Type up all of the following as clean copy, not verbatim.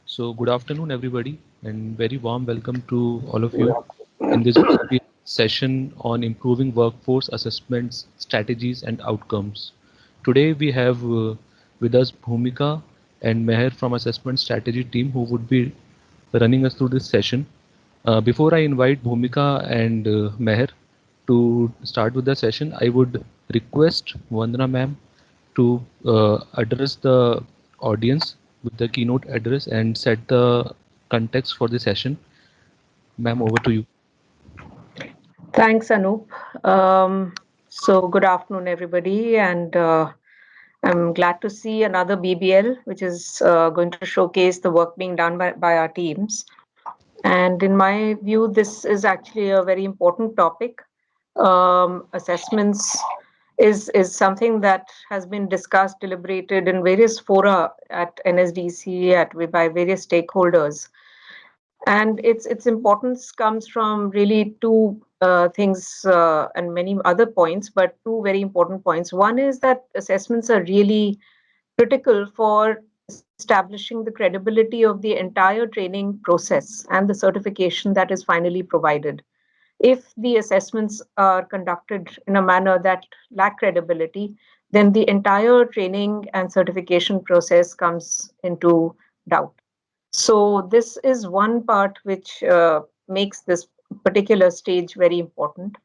So, good afternoon, everybody, and very warm welcome to all of you in this session on improving workforce assessments, strategies, and outcomes. Today, we have with us Bhumika and Meher from Assessment Strategy team who would be running us through this session. Before I invite Bhumika and Meher to start with the session, I would request Vandana ma'am to address the audience with the keynote address and set the context for the session. Ma'am, over to you. Thanks, Anup. So, good afternoon, everybody, and I'm glad to see another BBL, which is going to showcase the work being done by our teams. And in my view, this is actually a very important topic. Assessments is something that has been discussed, deliberated in various fora at NSDC, by various stakeholders, and its importance comes from really two things and many other points, but two very important points. One is that assessments are really critical for establishing the credibility of the entire training process and the certification that is finally provided. If the assessments are conducted in a manner that lack credibility, then the entire training and certification process comes into doubt. So this is one part which makes this particular stage very important.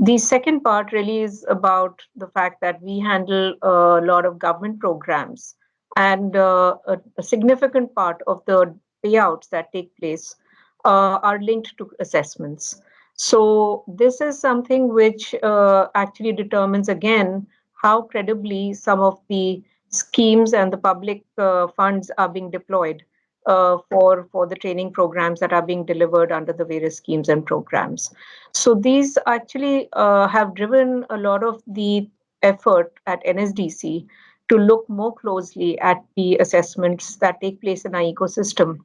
The second part really is about the fact that we handle a lot of government programs, and a significant part of the payouts that take place are linked to assessments. So this is something which actually determines again how credibly some of the schemes and the public funds are being deployed for the training programs that are being delivered under the various schemes and programs. So these actually have driven a lot of the effort at NSDC to look more closely at the assessments that take place in our ecosystem.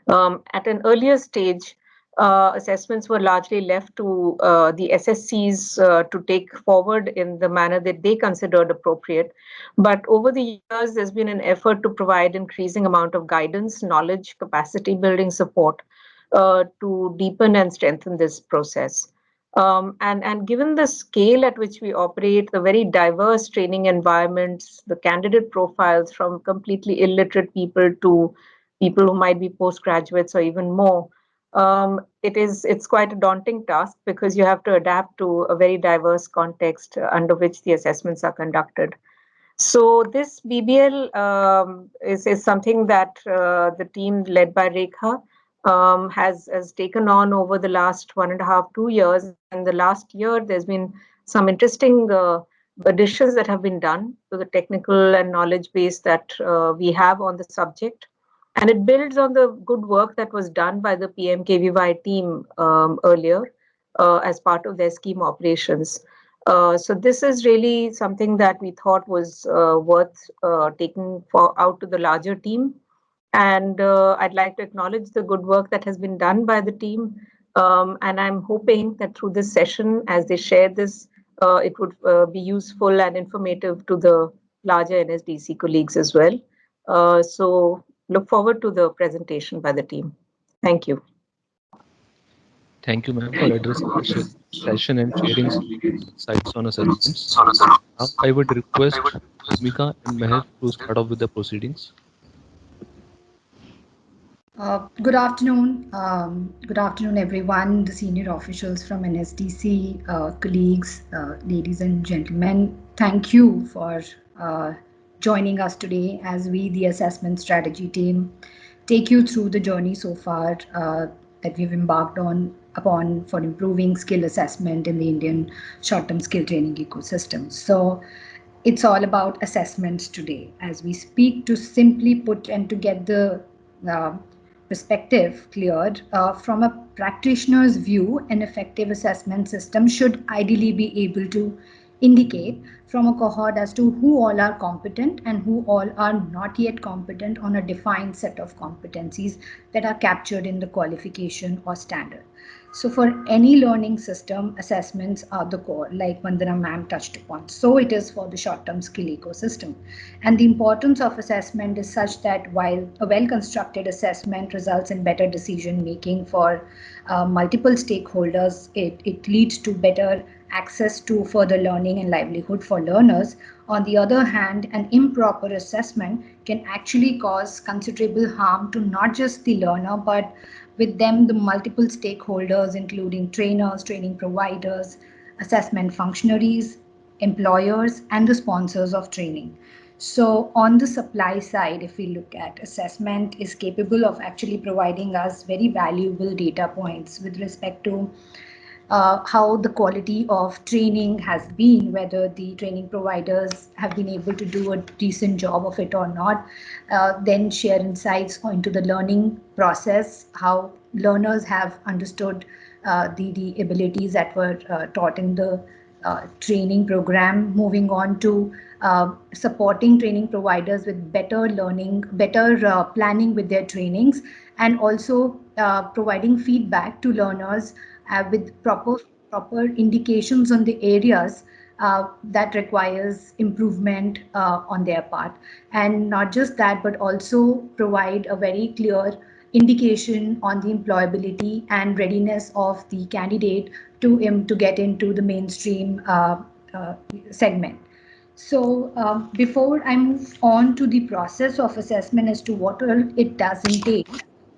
At an earlier stage, assessments were largely left to the SSCs to take forward in the manner that they considered appropriate. But over the years, there's been an effort to provide increasing amount of guidance, knowledge, capacity building support to deepen and strengthen this process. And given the scale at which we operate, the very diverse training environments, the candidate profiles from completely illiterate people to people who might be postgraduates or even more, it's quite a daunting task because you have to adapt to a very diverse context under which the assessments are conducted. So this BBL is something that the team led by Rekha has taken on over the last 1.5, 2 years. And the last year, there's been some interesting additions that have been done to the technical and knowledge base that we have on the subject. And it builds on the good work that was done by the PMKVY team earlier as part of their scheme operations. So this is really something that we thought was worth taking out to the larger team. And I'd like to acknowledge the good work that has been done by the team. And I'm hoping that through this session, as they share this, it would be useful and informative to the larger NSDC colleagues as well. So look forward to the presentation by the team. Thank you. Thank you, ma'am, for addressing the session and sharing some insights on assessments. Now, I would request Bhumika and Meher to start off with the proceedings. Good afternoon. Good afternoon, everyone, the senior officials from NSDC, colleagues, ladies and gentlemen. Thank you for joining us today as we, the assessment strategy team, take you through the journey so far that we've embarked upon for improving skill assessment in the Indian short-term skill training ecosystem. So it's all about assessments today as we speak, to simply put and to get the perspective cleared. From a practitioner's view, an effective assessment system should ideally be able to indicate from a cohort as to who all are competent and who all are not yet competent on a defined set of competencies that are captured in the qualification or standard. So for any learning system, assessments are the core, like Vandana ma'am touched upon. So it is for the short-term skill ecosystem. And the importance of assessment is such that while a well-constructed assessment results in better decision-making for multiple stakeholders, it leads to better access to further learning and livelihood for learners. On the other hand, an improper assessment can actually cause considerable harm to not just the learner, but with them the multiple stakeholders, including trainers, training providers, assessment functionaries, employers, and the sponsors of training. So on the supply side, if we look at assessment is capable of actually providing us very valuable data points with respect to how the quality of training has been, whether the training providers have been able to do a decent job of it or not, then share insights into the learning process, how learners have understood the abilities that were taught in the training program, moving on to supporting training providers with better learning, better planning with their trainings, and also providing feedback to learners with proper indications on the areas that requires improvement on their part. And not just that, but also provide a very clear indication on the employability and readiness of the candidate to get into the mainstream segment. So before I move on to the process of assessment as to what all it does entail,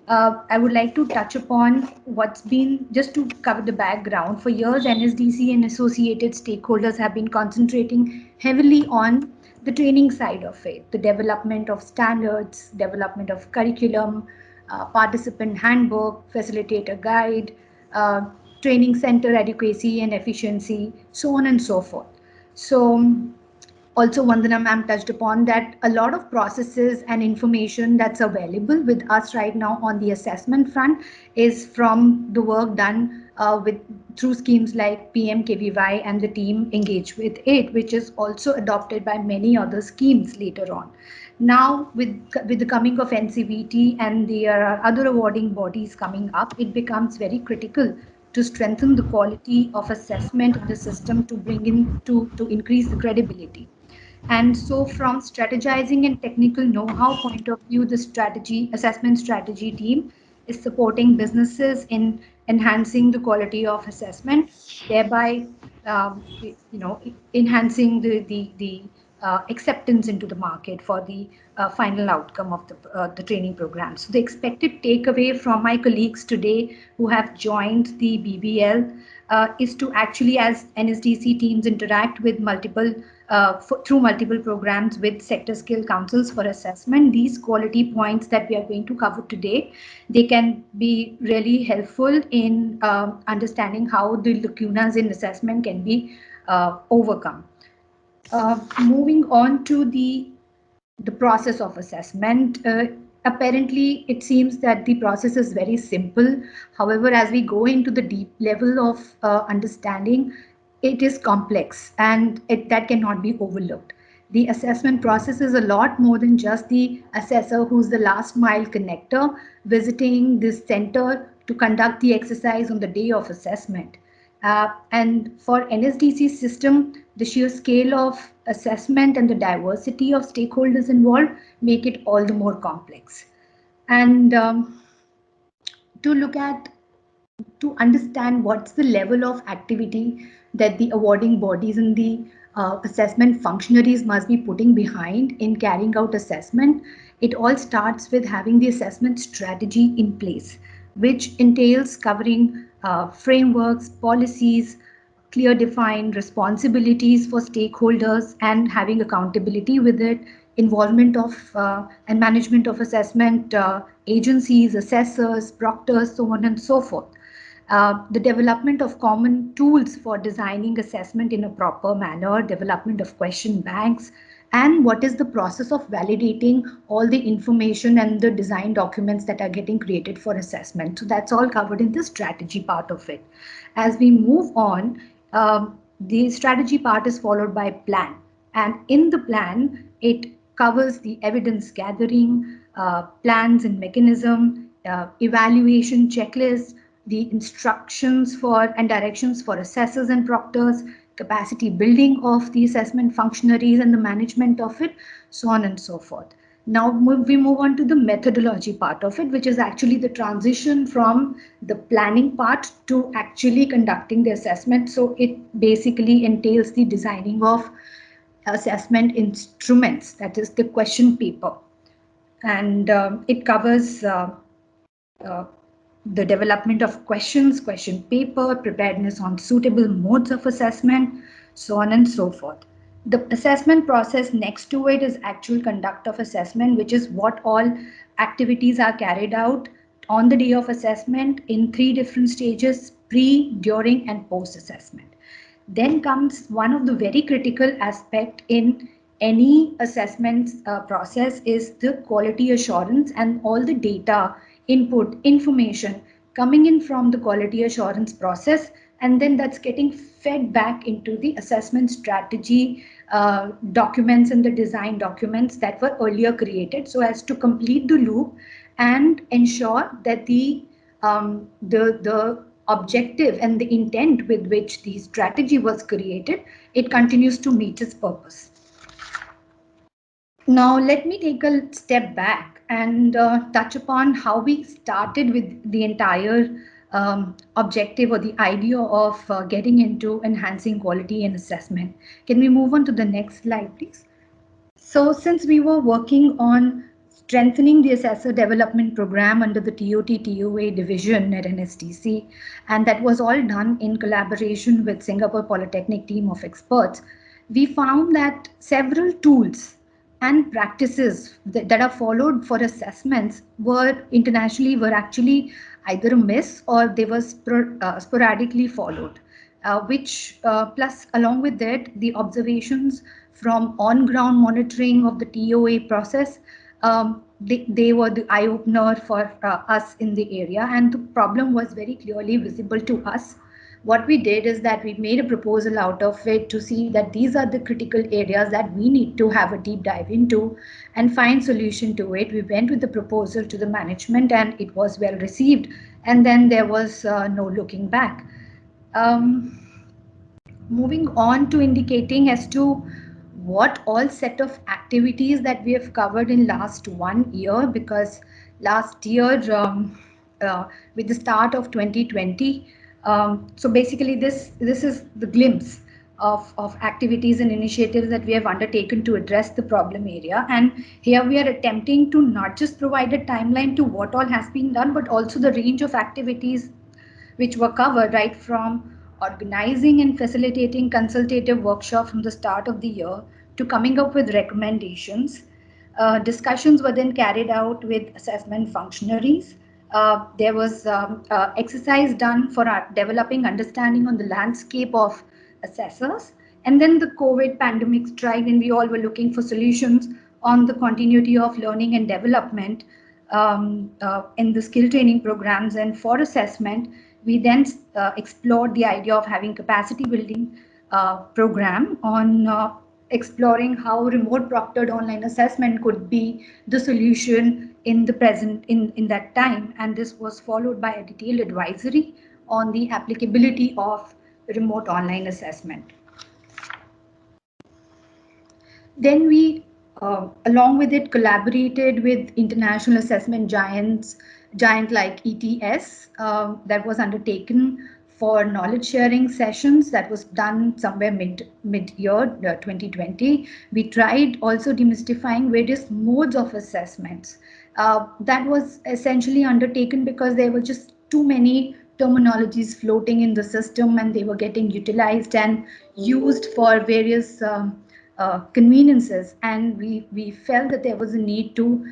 I would like to touch upon what's been, just to cover the background. For years, NSDC and associated stakeholders have been concentrating heavily on the training side of it, the development of standards, development of curriculum, participant handbook, facilitator guide, training center adequacy and efficiency, so on and so forth. So also Vandana ma'am touched upon that a lot of processes and information that's available with us right now on the assessment front is from the work done with through schemes like PMKVY and the team engaged with it, which is also adopted by many other schemes later on. Now with the coming of NCVT and there are other awarding bodies coming up, it becomes very critical to strengthen the quality of assessment in the system to bring in to increase the credibility. And so from strategizing and technical know-how point of view, the assessment strategy team is supporting businesses in enhancing the quality of assessment, thereby enhancing the acceptance into the market for the final outcome of the training program. So the expected takeaway from my colleagues today who have joined the BBL is to actually, as NSDC teams interact with through multiple programs with sector skill councils for assessment, these quality points that we are going to cover today, they can be really helpful in understanding how the lacunas in assessment can be overcome. Moving on to the process of assessment. Apparently, it seems that the process is very simple. However, as we go into the deep level of understanding, it is complex and that cannot be overlooked. The assessment process is a lot more than just the assessor who's the last mile connector visiting this center to conduct the exercise on the day of assessment. And for NSDC system, the sheer scale of assessment and the diversity of stakeholders involved make it all the more complex. And to understand what's the level of activity that the awarding bodies and the assessment functionaries must be putting behind in carrying out assessment, it all starts with having the assessment strategy in place, which entails covering frameworks, policies, clear defined responsibilities for stakeholders and having accountability with it, involvement of and management of assessment agencies, assessors, proctors, so on and so forth. The development of common tools for designing assessment in a proper manner, development of question banks, and what is the process of validating all the information and the design documents that are getting created for assessment. So that's all covered in the strategy part of it. As we move on, the strategy part is followed by plan. And in the plan, it covers the evidence gathering, plans and mechanism, evaluation checklist, the instructions for and directions for assessors and proctors, capacity building of the assessment functionaries and the management of it, so on and so forth. Now we move on to the methodology part of it, which is actually the transition from the planning part to actually conducting the assessment. So it basically entails the designing of assessment instruments, that is the question paper. And it covers the development of questions, question paper, preparedness on suitable modes of assessment, so on and so forth. The assessment process next to it is actual conduct of assessment, which is what all activities are carried out on the day of assessment in 3 different stages: pre, during, and post assessment. Then comes one of the very critical aspect in any assessment process is the quality assurance and all the data, input, information coming in from the quality assurance process, and then that's getting fed back into the assessment strategy documents and the design documents that were earlier created, so as to complete the loop and ensure that the objective and the intent with which the strategy was created, it continues to meet its purpose. Now, let me take a step back and touch upon how we started with the entire objective or the idea of getting into enhancing quality and assessment. Can we move on to the next slide, please? So, since we were working on strengthening the assessor development program under the TOT-TOA division at NSDC, and that was all done in collaboration with Singapore Polytechnic team of experts, we found that several tools and practices that are followed for assessments were internationally were actually either a miss or they were sporadically followed, which plus along with that the observations from on-ground monitoring of the TOA process, they were the eye-opener for us in the area, and the problem was very clearly visible to us. What we did is that we made a proposal out of it to see that these are the critical areas that we need to have a deep dive into and find solution to it. We went with the proposal to the management and it was well received, and then there was no looking back. Moving on to indicating as to what all set of activities that we have covered in last 1 year, because last year with the start of 2020, so basically this is the glimpse of activities and initiatives that we have undertaken to address the problem area. And here we are attempting to not just provide a timeline to what all has been done, but also the range of activities which were covered, right from organizing and facilitating consultative workshops from the start of the year to coming up with recommendations. Discussions were then carried out with assessment functionaries. There was exercise done for our developing understanding on the landscape of assessors. And then the COVID pandemic struck and we all were looking for solutions on the continuity of learning and development in the skill training programs. And for assessment, we then explored the idea of having capacity building program on exploring how remote proctored online assessment could be the solution in the present in that time. And this was followed by a detailed advisory on the applicability of remote online assessment. Then we along with it collaborated with international assessment giant like ETS that was undertaken for knowledge sharing sessions. That was done somewhere mid-year 2020. We tried also demystifying various modes of assessments. That was essentially undertaken because there were just too many terminologies floating in the system and they were getting utilized and used for various conveniences, and we felt that there was a need to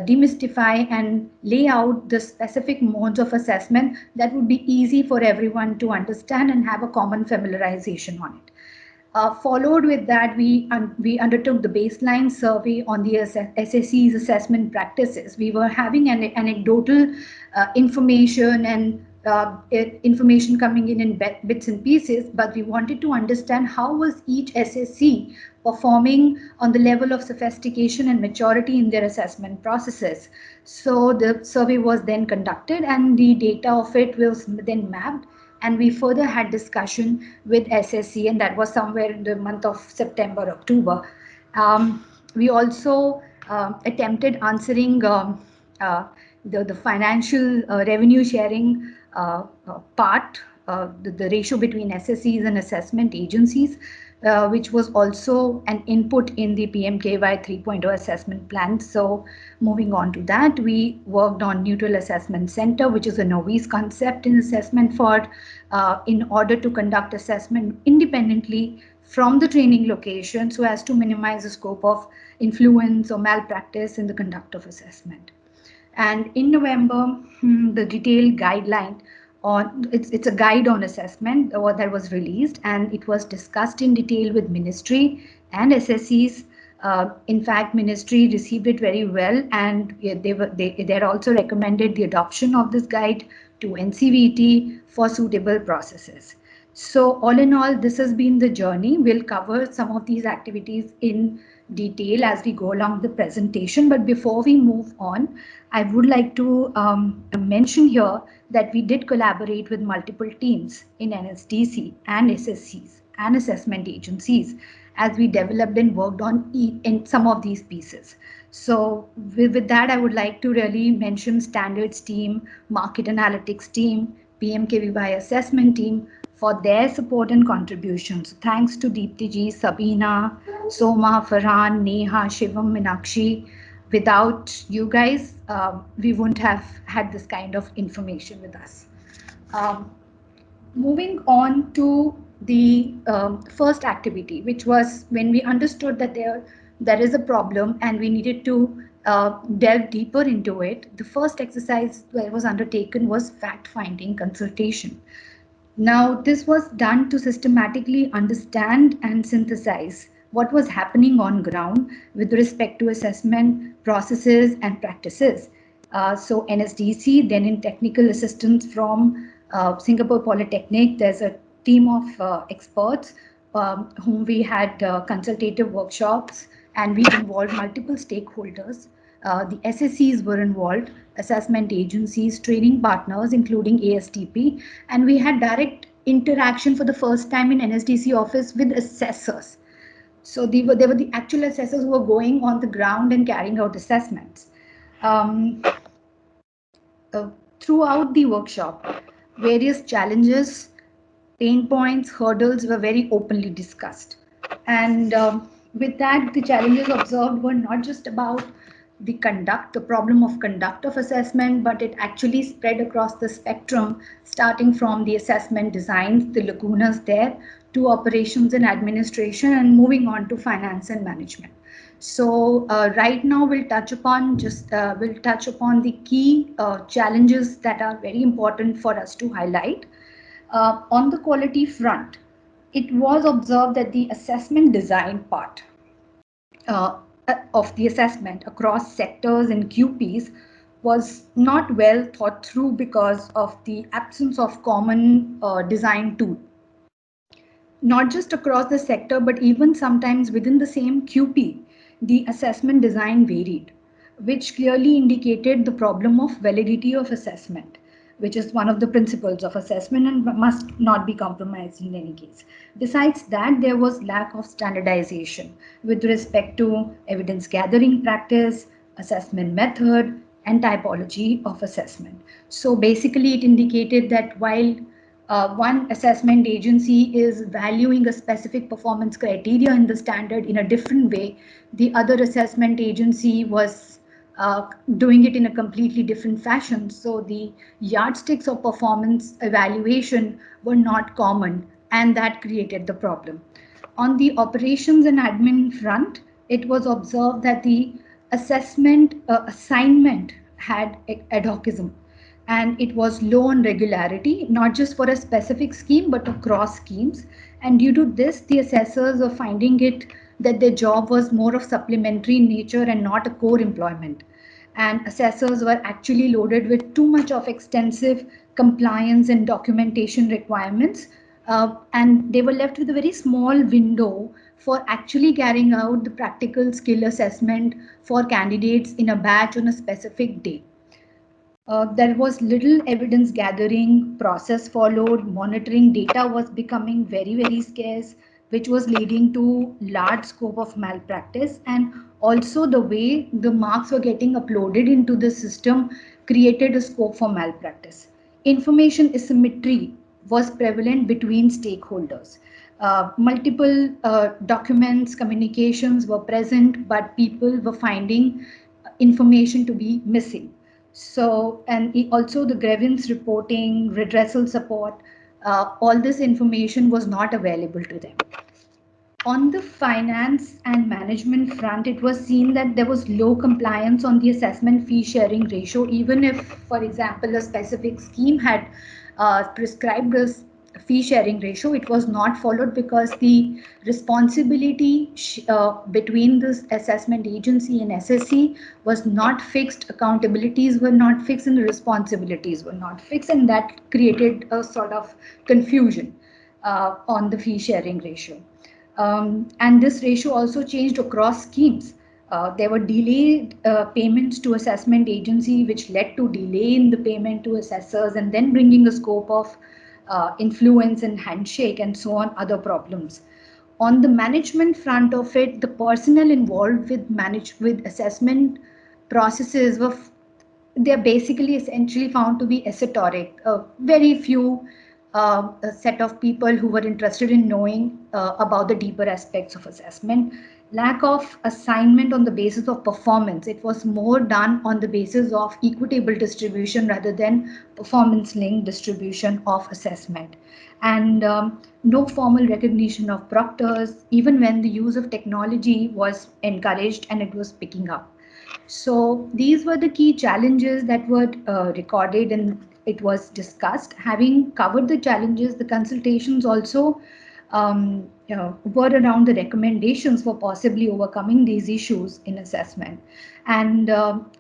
demystify and lay out the specific modes of assessment that would be easy for everyone to understand and have a common familiarization on it. Followed with that, we undertook the baseline survey on the SSC's assessment practices. We were having anecdotal information and information coming in bits and pieces, but we wanted to understand how was each SSC performing on the level of sophistication and maturity in their assessment processes. So the survey was then conducted and the data of it was then mapped, and we further had discussion with SSC, and that was somewhere in the month of September, October. We also attempted answering the financial revenue sharing part, the ratio between SSCs and assessment agencies, which was also an input in the PMKY 3.0 assessment plan. So moving on to that, we worked on neutral assessment center, which is a novice concept in assessment for in order to conduct assessment independently from the training location so as to minimize the scope of influence or malpractice in the conduct of assessment. And in November, the detailed guideline on it's a guide on assessment that was released, and it was discussed in detail with ministry and SSCs. In fact, ministry received it very well, and they had also recommended the adoption of this guide to NCVT for suitable processes. So all in all, this has been the journey. We'll cover some of these activities in detail as we go along the presentation. But before we move on, I would like to mention here that we did collaborate with multiple teams in NSDC and SSCs and assessment agencies as we developed and worked on in some of these pieces. So with that, I would like to really mention standards team, market analytics team, PMKVY assessment team for their support and contributions. Thanks to Deepti ji, Sabina, Soma, Farhan, Neha, Shivam, Minakshi. Without you guys, we wouldn't have had this kind of information with us. Moving on to the first activity, which was when we understood that there is a problem and we needed to delve deeper into it. The first exercise that was undertaken was fact-finding consultation. Now, this was done to systematically understand and synthesize what was happening on ground with respect to assessment processes and practices. So NSDC, then in technical assistance from Singapore Polytechnic, there's a team of experts whom we had consultative workshops, and we involved multiple stakeholders. The SSCs were involved, assessment agencies, training partners, including ASTP, and we had direct interaction for the first time in NSDC office with assessors. So they were the actual assessors who were going on the ground and carrying out assessments. Throughout the workshop, various challenges, pain points, hurdles were very openly discussed. And with that, the challenges observed were not just about the problem of conduct of assessment, but it actually spread across the spectrum, starting from the assessment designs, the lacunas there, to operations and administration, and moving on to finance and management. So right now we'll touch upon the key challenges that are very important for us to highlight. On the quality front, it was observed that the assessment design part of the assessment across sectors and QPs was not well thought through because of the absence of common design tool. Not just across the sector, but even sometimes within the same QP, the assessment design varied, which clearly indicated the problem of validity of assessment, which is one of the principles of assessment and must not be compromised in any case. Besides that, there was lack of standardization with respect to evidence gathering practice, assessment method, and typology of assessment. So basically, it indicated that while one assessment agency is valuing a specific performance criteria in the standard in a different way, the other assessment agency was doing it in a completely different fashion. So the yardsticks of performance evaluation were not common, and that created the problem. On the operations and admin front, it was observed that the assessment assignment had ad hocism, and it was low on regularity, not just for a specific scheme, but across schemes. And due to this, the assessors are finding it that their job was more of supplementary in nature and not a core employment. and assessors were actually loaded with too much of extensive compliance and documentation requirements, and they were left with a very small window for actually carrying out the practical skill assessment for candidates in a batch on a specific day. There was little evidence gathering process followed, monitoring data was becoming very, very scarce, which was leading to large scope of malpractice, and also the way the marks were getting uploaded into the system created a scope for malpractice. Information asymmetry was prevalent between stakeholders. Multiple documents, communications were present, but people were finding information to be missing. So, and also the grievance reporting, redressal support, all this information was not available to them. On the finance and management front, it was seen that there was low compliance on the assessment fee sharing ratio, even if, for example, a specific scheme had prescribed a fee sharing ratio, it was not followed because the responsibility between this assessment agency and SSC was not fixed, accountabilities were not fixed, and the responsibilities were not fixed, and that created a sort of confusion on the fee sharing ratio. And this ratio also changed across schemes. There were delayed payments to assessment agency, which led to delay in the payment to assessors, and then bringing a scope of influence and handshake and so on, other problems. On the management front of it, the personnel involved with assessment processes were they're basically essentially found to be esoteric. Very few a set of people who were interested in knowing about the deeper aspects of assessment. Lack of assignment on the basis of performance. It was more done on the basis of equitable distribution rather than performance-linked distribution of assessment. And no formal recognition of proctors, even when the use of technology was encouraged and it was picking up. So these were the key challenges that were recorded and it was discussed. Having covered the challenges, the consultations also were around the recommendations for possibly overcoming these issues in assessment. And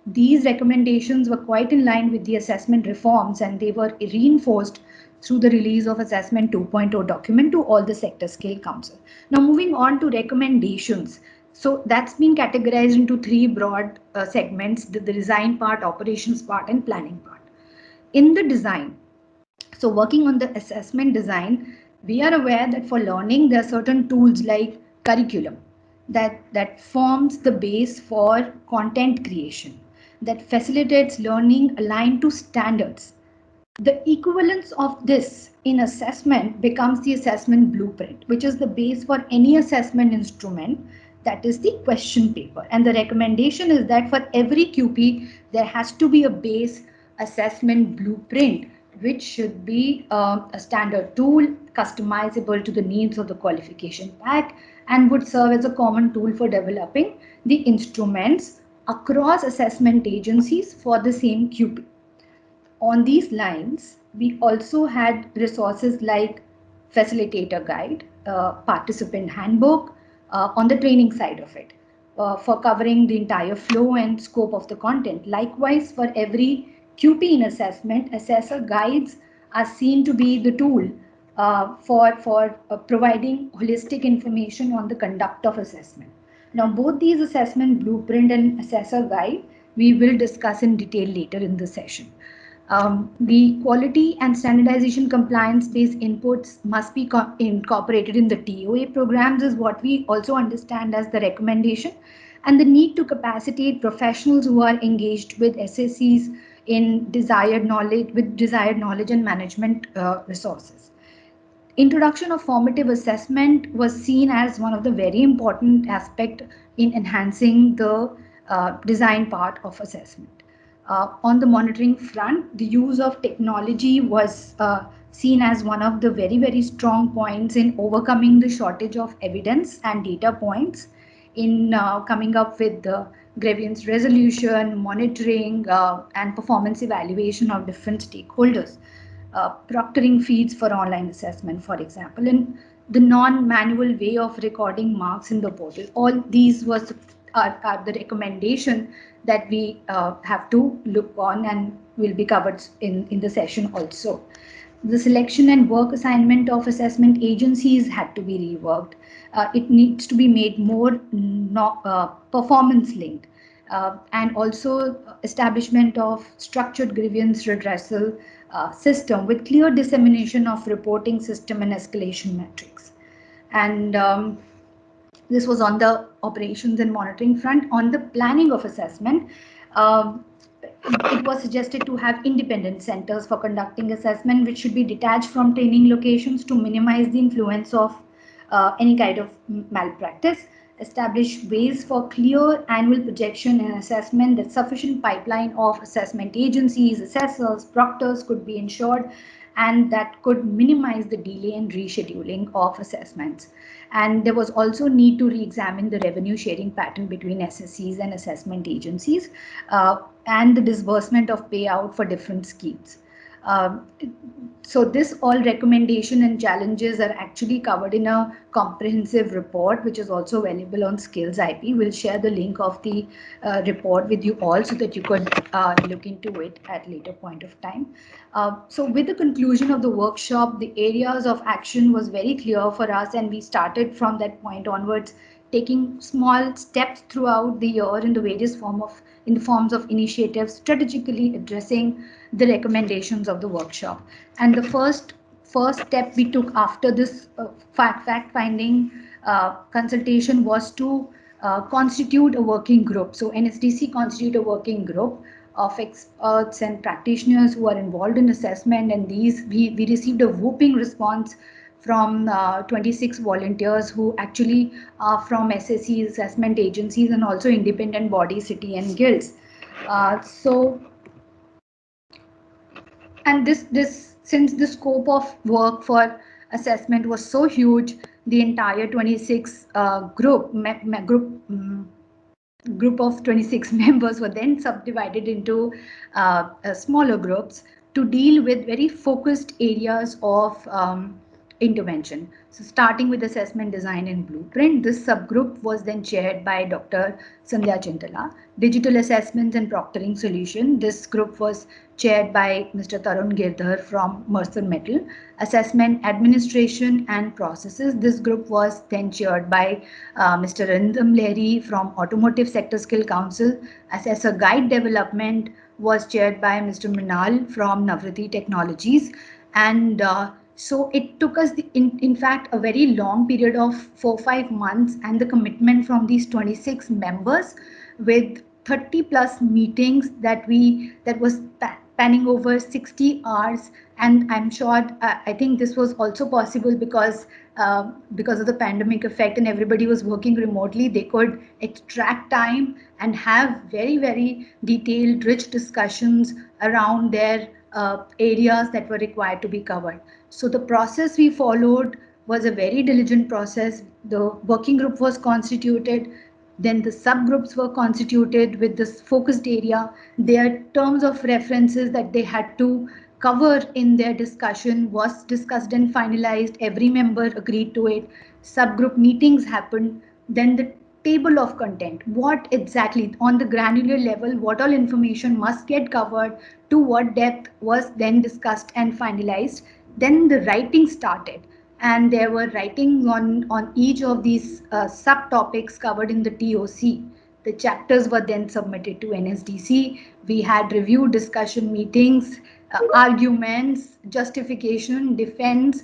these recommendations were quite in line with the assessment reforms, and they were reinforced through the release of Assessment 2.0 document to all the sector scale council. Now moving on to recommendations. So that's been categorized into three broad segments, the design part, operations part, and planning part. In the design, so working on the assessment design, we are aware that for learning, there are certain tools like curriculum that forms the base for content creation, that facilitates learning aligned to standards. The equivalence of this in assessment becomes the assessment blueprint, which is the base for any assessment instrument, that is the question paper. And the recommendation is that for every QP, there has to be a base assessment blueprint, which should be a standard tool, customizable to the needs of the qualification pack, and would serve as a common tool for developing the instruments across assessment agencies for the same QP. On these lines, we also had resources like facilitator guide, participant handbook on the training side of it for covering the entire flow and scope of the content. Likewise, for every QP in assessment, assessor guides are seen to be the tool for providing holistic information on the conduct of assessment. Now, both these assessment blueprint and assessor guide, we will discuss in detail later in the session. The quality and standardization compliance-based inputs must be incorporated in the TOA programs is what we also understand as the recommendation, and the need to capacitate professionals who are engaged with SSCs in desired knowledge and management resources. Introduction of formative assessment was seen as one of the very important aspects in enhancing the design part of assessment. On the monitoring front, the use of technology was seen as one of the very, very strong points in overcoming the shortage of evidence and data points in coming up with the grievance resolution, monitoring, and performance evaluation of different stakeholders. Proctoring feeds for online assessment, for example, and the non-manual way of recording marks in the portal. All these are the recommendation that we have to look on and will be covered in the session also. The selection and work assignment of assessment agencies had to be reworked. It needs to be made more performance linked. And also establishment of structured grievance redressal system with clear dissemination of reporting system and escalation metrics. And this was on the operations and monitoring front. On the planning of assessment, it was suggested to have independent centers for conducting assessment, which should be detached from training locations to minimize the influence of any kind of malpractice. Establish ways for clear annual projection and assessment, that sufficient pipeline of assessment agencies, assessors, proctors could be ensured, and that could minimize the delay and rescheduling of assessments. And there was also need to re-examine the revenue sharing pattern between SSCs and assessment agencies, and the disbursement of payout for different schemes. So this all recommendation and challenges are actually covered in a comprehensive report, which is also available on Skills IP. We'll share the link of the report with you all so that you could look into it at later point of time. So with the conclusion of the workshop, the areas of action was very clear for us, and we started from that point onwards, taking small steps throughout the year in the various forms of initiatives, strategically addressing the recommendations of the workshop. And the first step we took after this fact-finding consultation was to constitute a working group. So NSDC constitute a working group of experts and practitioners who are involved in assessment, and these we received a whooping response from 26 volunteers who actually are from SSCs, assessment agencies, and also independent bodies, city and guilds. And since the scope of work for assessment was so huge, the entire 26 group of 26 members were then subdivided into smaller groups to deal with very focused areas of intervention. So starting with assessment design and blueprint, this subgroup was then chaired by Dr. Sandhya Chintala. Digital assessments and proctoring solution, this group was chaired by Mr. Tarun Girdhar from Mercer Metal. Assessment administration and processes, this group was then chaired by Mr. Arindam Lahiri from Automotive Sector Skill Council. Assessor guide development was chaired by Mr. Mrinal from Navriti Technologies. And so it took us, in fact, a very long period of 4-5 months, and the commitment from these 26 members with 30 plus meetings that was spanning over 60 hours. And I'm sure, I think this was also possible because of the pandemic effect and everybody was working remotely. They could extract time and have very, very detailed, rich discussions around their areas that were required to be covered. So the process we followed was a very diligent process. The working group was constituted, then the subgroups were constituted with this focused area. Their terms of references that they had to cover in their discussion was discussed and finalized. Every member agreed to it. Subgroup meetings happened. Then the table of content, what exactly on the granular level, what all information must get covered, to what depth, was then discussed and finalized. Then the writing started, and there were writings on each of these subtopics covered in the TOC. The chapters were then submitted to NSDC. We had review discussion meetings, arguments, justification, defense,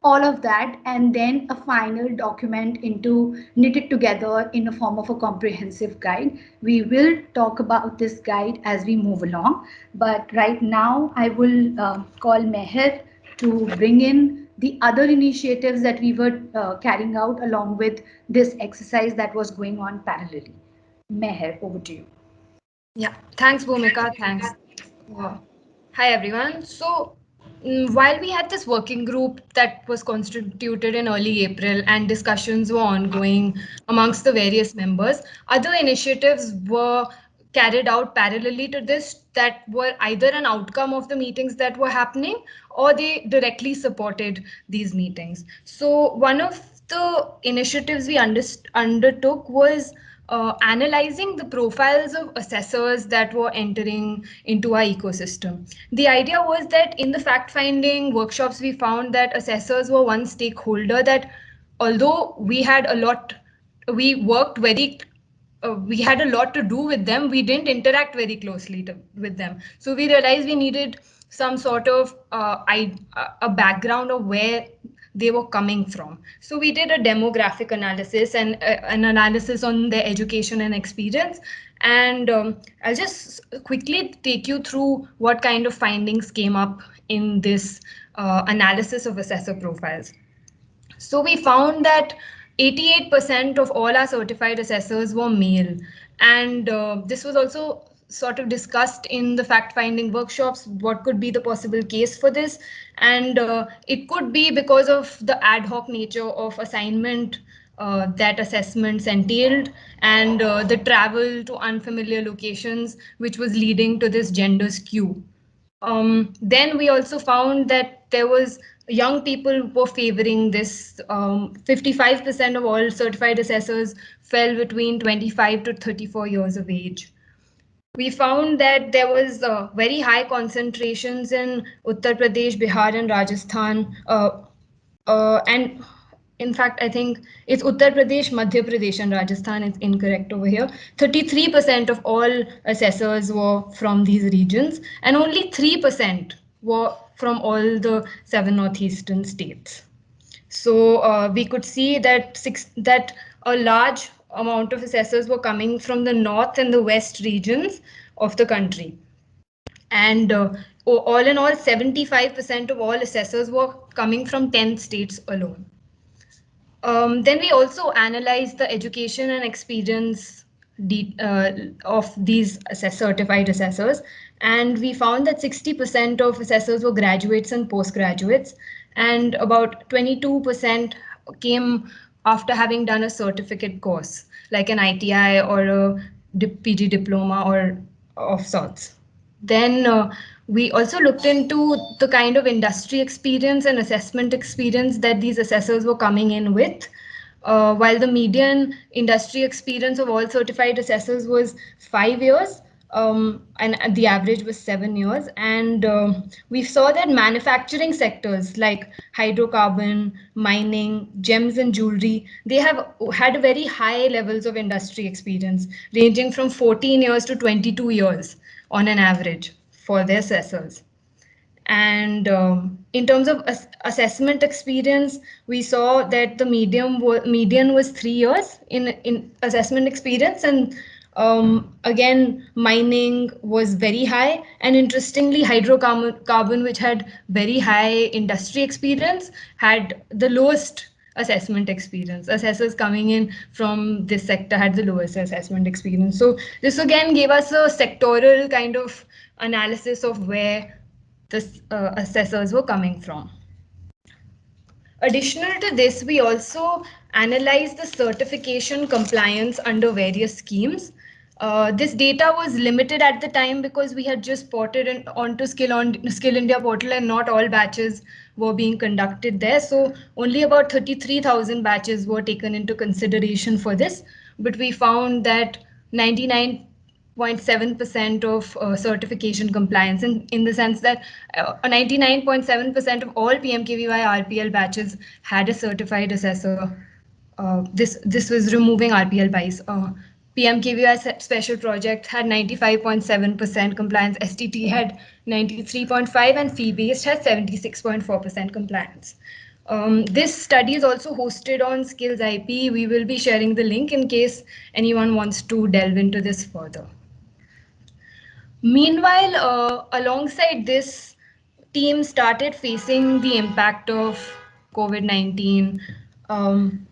all of that, and then a final document knitted together in a form of a comprehensive guide. We will talk about this guide as we move along, but right now I will call Meher to bring in the other initiatives that we were carrying out along with this exercise that was going on parallelly. Meher, over to you. Yeah, thanks, Bhumika. Thanks. Hi, everyone. So, while we had this working group that was constituted in early April and discussions were ongoing amongst the various members, other initiatives were carried out parallelly to this that were either an outcome of the meetings that were happening or they directly supported these meetings. So one of the initiatives we undertook was analyzing the profiles of assessors that were entering into our ecosystem. The idea was that in the fact-finding workshops, we found that assessors were one stakeholder that, although we had a lot, we worked very we had a lot to do with them, we didn't interact very closely with them. So we realized we needed some sort of a background of where they were coming from. So we did a demographic analysis and an analysis on their education and experience. And I'll just quickly take you through what kind of findings came up in this analysis of assessor profiles. So we found that 88% of all our certified assessors were male. And this was also sort of discussed in the fact-finding workshops, what could be the possible case for this. And it could be because of the ad hoc nature of assignment that assessments entailed, and the travel to unfamiliar locations, which was leading to this gender skew. Then we also found that there was young people were favoring this. 55% of all certified assessors fell between 25 to 34 years of age. We found that there was very high concentrations in Uttar Pradesh, Bihar, and Rajasthan, and in fact, I think it's Uttar Pradesh, Madhya Pradesh, and Rajasthan. It's incorrect over here. 33% of all assessors were from these regions, and only 3% were from all the 7 northeastern states. So we could see that that a large amount of assessors were coming from the north and the west regions of the country. And all in all, 75% of all assessors were coming from 10 states alone. Then we also analyzed the education and experience of these certified assessors, and we found that 60% of assessors were graduates and postgraduates, and about 22% came after having done a certificate course like an ITI or a PG diploma or of sorts. Then we also looked into the kind of industry experience and assessment experience that these assessors were coming in with. While the median industry experience of all certified assessors was 5 years, and the average was 7 years. And we saw that manufacturing sectors like hydrocarbon, mining, gems and jewelry, they have had very high levels of industry experience, ranging from 14 years to 22 years on an average for their assessors. And in terms of assessment experience, we saw that the median was 3 years in assessment experience. And again, mining was very high. And interestingly, hydrocarbon, which had very high industry experience, had the lowest assessment experience. Assessors coming in from this sector had the lowest assessment experience. So this again gave us a sectoral kind of analysis of where the assessors were coming from. Additional to this, we also analyzed the certification compliance under various schemes. This data was limited at the time because we had just ported it onto Skill India portal, and not all batches were being conducted there. So only about 33,000 batches were taken into consideration for this. But we found that 99.7% of certification compliance, in the sense that 99.7% of all PMKVY RPL batches had a certified assessor. This was removing RPL bias. PMKVY special project had 95.7% compliance, STT had 93.5%, and fee-based had 76.4% compliance. This study is also hosted on Skills IP. We will be sharing the link in case anyone wants to delve into this further. Meanwhile, alongside this, team started facing the impact of COVID-19.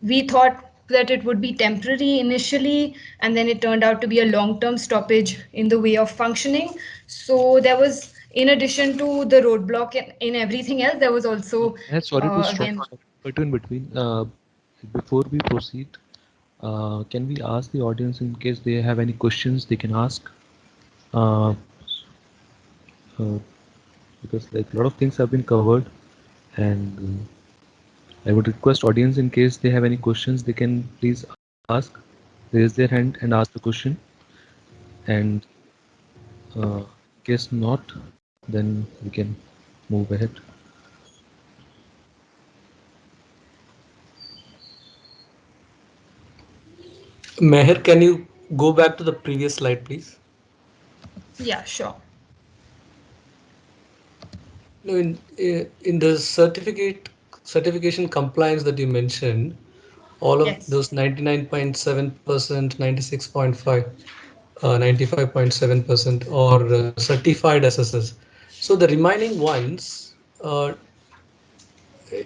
We thought that it would be temporary initially, and then it turned out to be a long-term stoppage in the way of functioning. So there was, in addition to the roadblock in everything else, there was also Sorry to stop in between. Before we proceed, can we ask the audience, in case they have any questions they can ask? Because like a lot of things have been covered, and I would request audience, in case they have any questions, they can please ask. raise their hand and ask the question. And guess not, then we can move ahead. Meher, can you go back to the previous slide, please? Yeah, sure. No, in the certification compliance that you mentioned, all of Yes. those 99.7%, 96.5, 95.7% are certified assessors. So the remaining ones,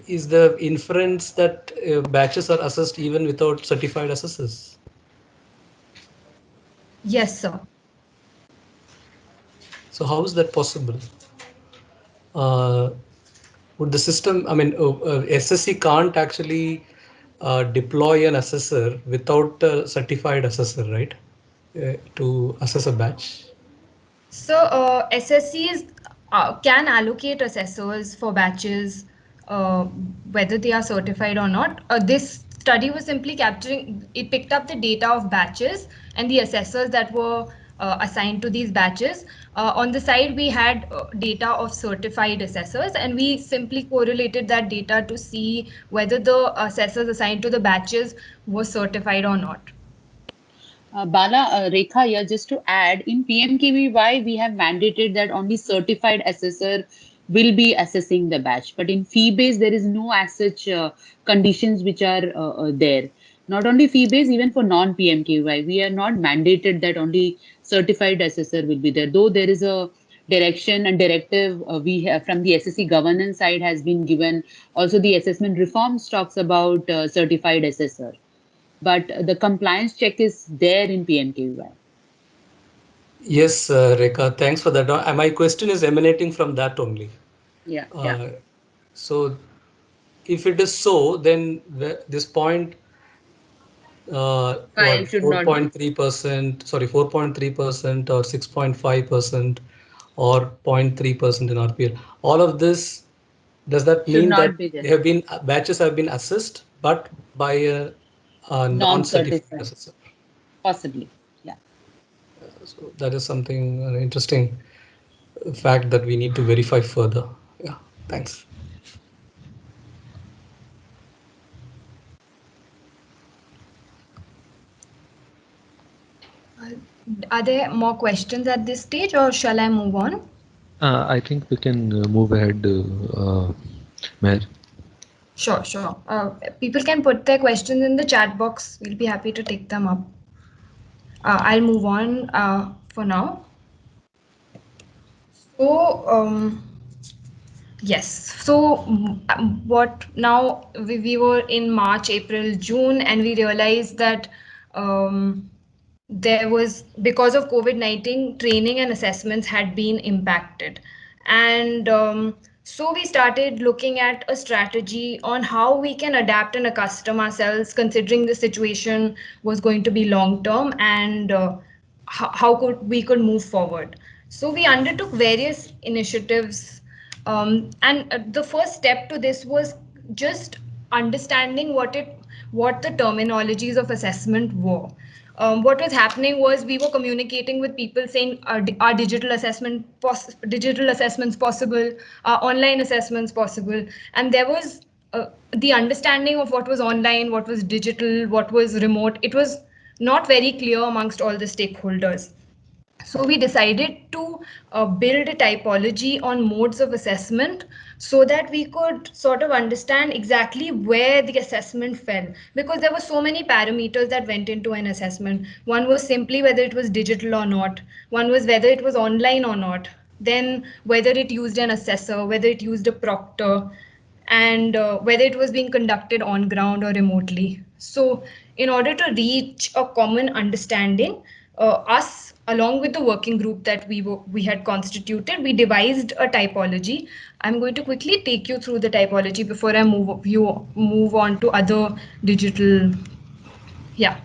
is the inference that batches are assessed even without certified assessors? Yes, sir. So how is that possible? Uh, would the system, I mean, SSC can't actually deploy an assessor without a certified assessor, right? To assess a batch. So SSCs can allocate assessors for batches, uh, whether they are certified or not. This study was simply capturing, it picked up the data of batches and the assessors that were assigned to these batches. On the side, we had data of certified assessors, and we simply correlated that data to see whether the assessors assigned to the batches were certified or not. Bala, Rekha here, just to add, in PMKVY, we have mandated that only certified assessor will be assessing the batch. But in fee-based, there is no as such conditions which are there. Not only fee-based, even for non-PMKVY, we are not mandated that only certified assessor will be there. Though there is a direction and directive we have from the SSC governance side has been given. Also, the assessment reforms talks about certified assessor, but the compliance check is there in PMKVY. Yes, Rekha, thanks for that. My question is emanating from that only. Yeah. So if it is so, then this point, Five what, should not be. 4.3%, sorry, 4.3% or 6.5% or 0.3% in RPL, all of this, does that Should mean that not be there. they have been batches have been assessed, but by a non-certified Non-certified, assessor? possibly. Yeah. So that is something interesting fact that we need to verify further. Yeah, thanks. Are there more questions at this stage, or shall I move on? I think we can move ahead, Meher. Sure, sure. People can put their questions in the chat box. We'll be happy to take them up. I'll move on for now. So, yes. So, what now? We were in March, April, June, and we realized that there was, because of COVID-19, training and assessments had been impacted. And so we started looking at a strategy on how we can adapt and accustom ourselves, considering the situation was going to be long term, and how could we could move forward. So we undertook various initiatives, and the first step to this was just understanding what the terminologies of assessment were. What was happening was we were communicating with people saying, are digital assessments possible, are online assessments possible, and there was the understanding of what was online, what was digital, what was remote. It was not very clear amongst all the stakeholders. So we decided to build a typology on modes of assessment so that we could sort of understand exactly where the assessment fell, because there were so many parameters that went into an assessment. One was simply whether it was digital or not, one was whether it was online or not, then whether it used an assessor, whether it used a proctor, and whether it was being conducted on ground or remotely. So, in order to reach a common understanding, us, along with the working group that we had constituted, we devised a typology. I'm going to quickly take you through the typology before I move on to other digital. Yeah.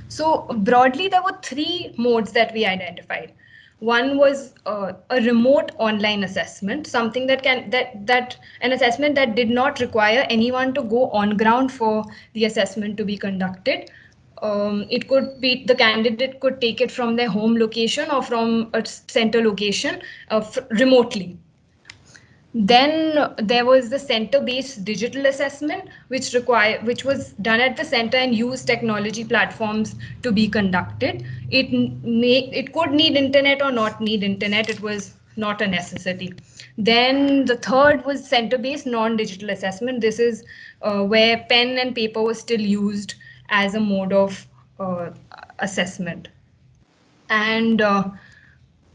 So broadly, there were three modes that we identified. One was a remote online assessment, something that an assessment that did not require anyone to go on ground for the assessment to be conducted. It could be the candidate could take it from their home location or from a center location remotely. Then there was the center-based digital assessment, which was done at the center and used technology platforms to be conducted. It could need internet or not need internet. It was not a necessity. Then the third was center-based non-digital assessment. This is where pen and paper was still used as a mode of assessment. And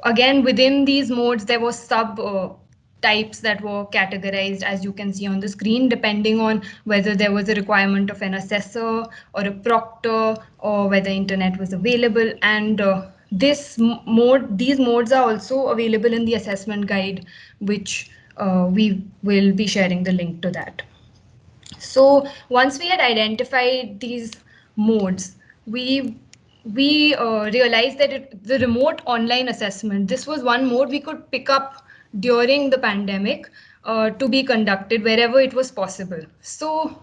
again, within these modes, there were sub types that were categorized, as you can see on the screen, depending on whether there was a requirement of an assessor or a proctor, or whether internet was available. And these modes are also available in the assessment guide, which we will be sharing the link to that. So once we had identified these modes, we realized that the remote online assessment, this was one mode we could pick up during the pandemic to be conducted wherever it was possible. So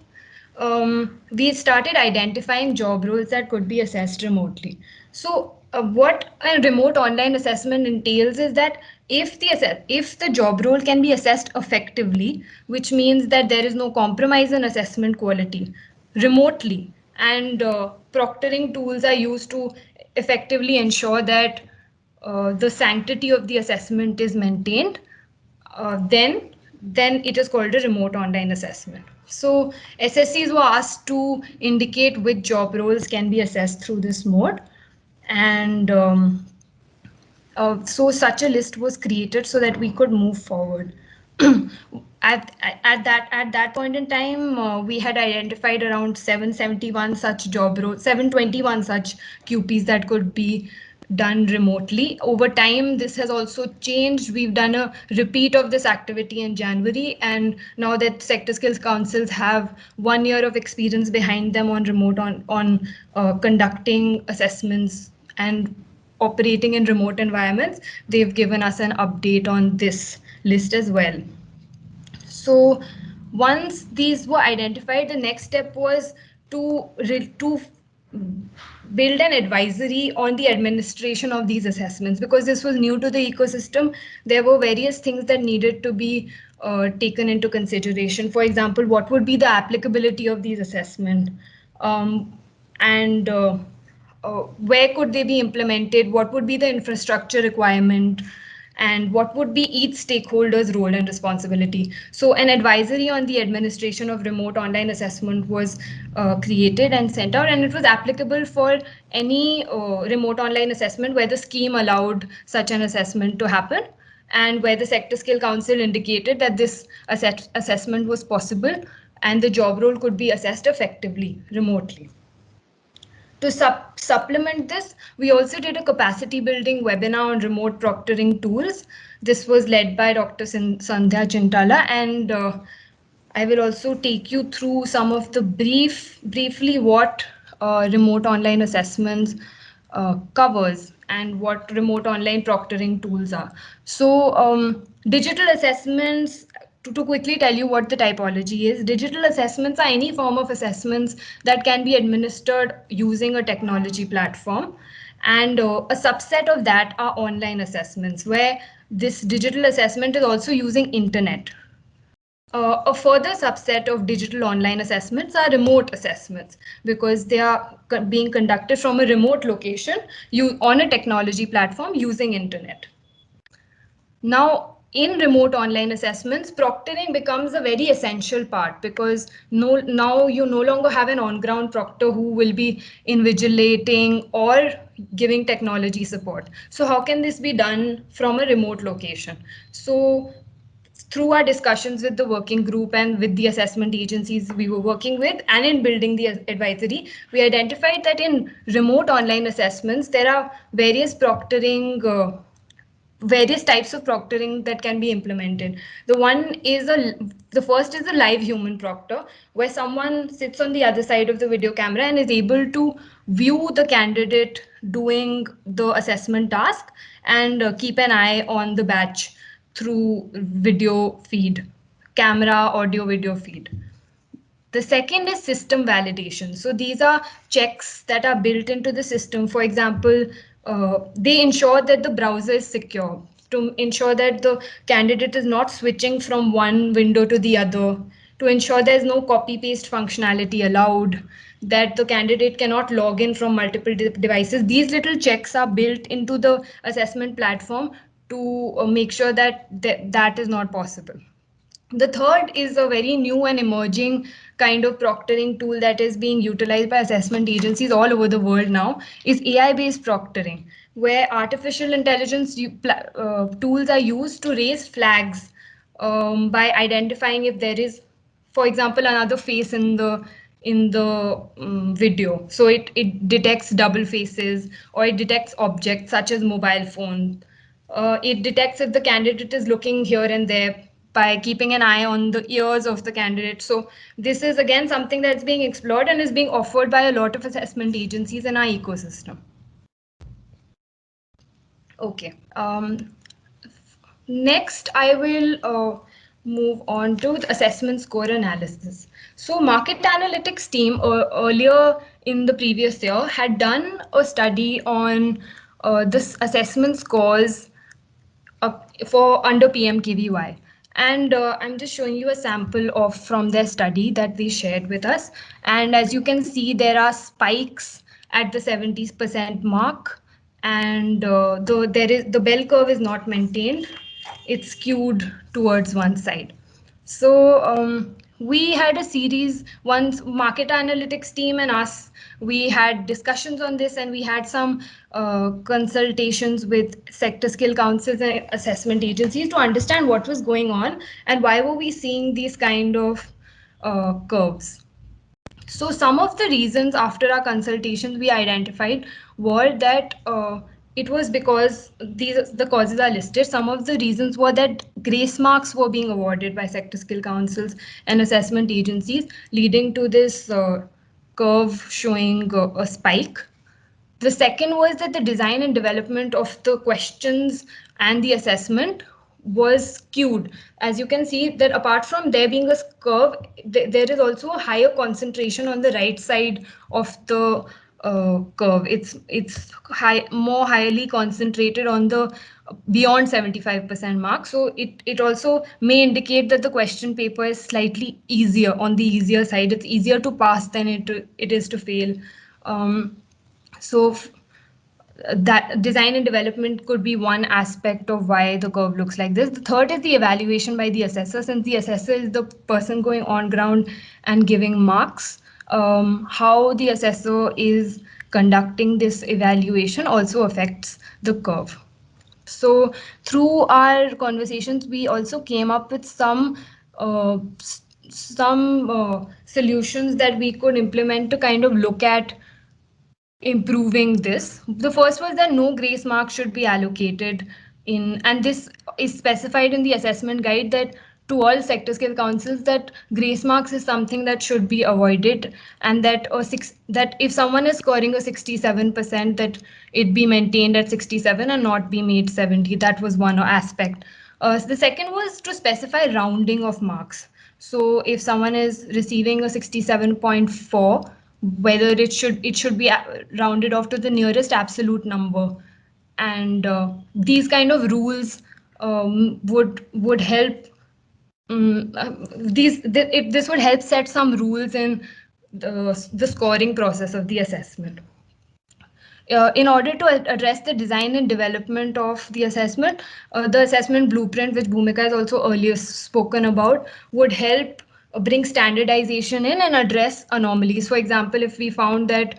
we started identifying job roles that could be assessed remotely. So what a remote online assessment entails is that if the job role can be assessed effectively, which means that there is no compromise in assessment quality remotely, and proctoring tools are used to effectively ensure that the sanctity of the assessment is maintained, then it is called a remote online assessment. So SSCs were asked to indicate which job roles can be assessed through this mode, and so such a list was created so that we could move forward. At that point in time, we had identified around 771 such job roles, 721 such QPs that could be done remotely. Over time, this has also changed. We've done a repeat of this activity in January, and now that sector skills councils have 1 year of experience behind them on remote on conducting assessments and operating in remote environments, they've given us an update on this list as well. So once these were identified, the next step was to build an advisory on the administration of these assessments. Because this was new to the ecosystem, there were various things that needed to be taken into consideration. For example, what would be the applicability of these assessments, and where could they be implemented, what would be the infrastructure requirement, and what would be each stakeholder's role and responsibility. So an advisory on the administration of remote online assessment was created and sent out, and it was applicable for any remote online assessment where the scheme allowed such an assessment to happen, and where the sector skill council indicated that this assessment was possible and the job role could be assessed effectively remotely. To supplement this, we also did a capacity building webinar on remote proctoring tools. This was led by Dr. Sandhya Chintala, and I will also take you through some of the briefly what remote online assessments covers and what remote online proctoring tools are. So digital assessments, to quickly tell you what the typology is, digital assessments are any form of assessments that can be administered using a technology platform. And a subset of that are online assessments, where this digital assessment is also using internet. A further subset of digital online assessments are remote assessments, because they are being conducted from a remote location on a technology platform using internet. Now, in remote online assessments, proctoring becomes a very essential part, because now you no longer have an on-ground proctor who will be invigilating or giving technology support. So how can this be done from a remote location? So through our discussions with the working group and with the assessment agencies we were working with, and in building the advisory, we identified that in remote online assessments, there are various proctoring various types of proctoring that can be implemented. The first is a live human proctor, where someone sits on the other side of the video camera and is able to view the candidate doing the assessment task and keep an eye on the batch through video feed, camera, audio, video feed. The second is system validation. So these are checks that are built into the system. For example, they ensure that the browser is secure, to ensure that the candidate is not switching from one window to the other, to ensure there's no copy paste functionality allowed, that the candidate cannot log in from multiple devices. These little checks are built into the assessment platform to make sure that that is not possible. The third is a very new and emerging kind of proctoring tool that is being utilized by assessment agencies all over the world now, is AI-based proctoring, where artificial intelligence tools are used to raise flags by identifying if there is, for example, another face in the video. So it detects double faces, or it detects objects such as mobile phone. It detects if the candidate is looking here and there by keeping an eye on the ears of the candidate. So this is again something that's being explored and is being offered by a lot of assessment agencies in our ecosystem. Okay. Next, I will move on to the assessment score analysis. So market analytics team earlier in the previous year had done a study on this assessment scores for under PMKVY. And I'm just showing you a sample of from their study that they shared with us. And as you can see, there are spikes at the 70% mark, and the bell curve is not maintained. It's skewed towards one side. So we had a series, once market analytics team and us, we had discussions on this, and we had some consultations with sector skill councils and assessment agencies to understand what was going on and why were we seeing these kind of curves. So some of the reasons after our consultations we identified were that it was because the causes are listed. Some of the reasons were that grace marks were being awarded by sector skill councils and assessment agencies, leading to this curve showing a spike. The second was that the design and development of the questions and the assessment was skewed. As you can see that apart from there being a curve, there is also a higher concentration on the right side of the curve. It's more highly concentrated on the beyond 75% mark. So it also may indicate that the question paper is slightly easier, on the easier side. It's easier to pass than it is to fail. So that design and development could be one aspect of why the curve looks like this. The third is the evaluation by the assessor. Since the assessor is the person going on ground and giving marks, how the assessor is conducting this evaluation also affects the curve. So through our conversations, we also came up with some solutions that we could implement to kind of look at improving this. The first was that no grace mark should be allocated in, and this is specified in the assessment guide, that to all sector skill councils that grace marks is something that should be avoided, and that that if someone is scoring a 67%, that it be maintained at 67 and not be made 70. That was one aspect. The second was to specify rounding of marks. So if someone is receiving a 67.4, whether it should be rounded off to the nearest absolute number, and these kind of rules would help. This would help set some rules in the scoring process of the assessment. In order to address the design and development of the assessment, the assessment blueprint, which Bhumika has also earlier spoken about, would help bring standardization in and address anomalies. For example, if we found that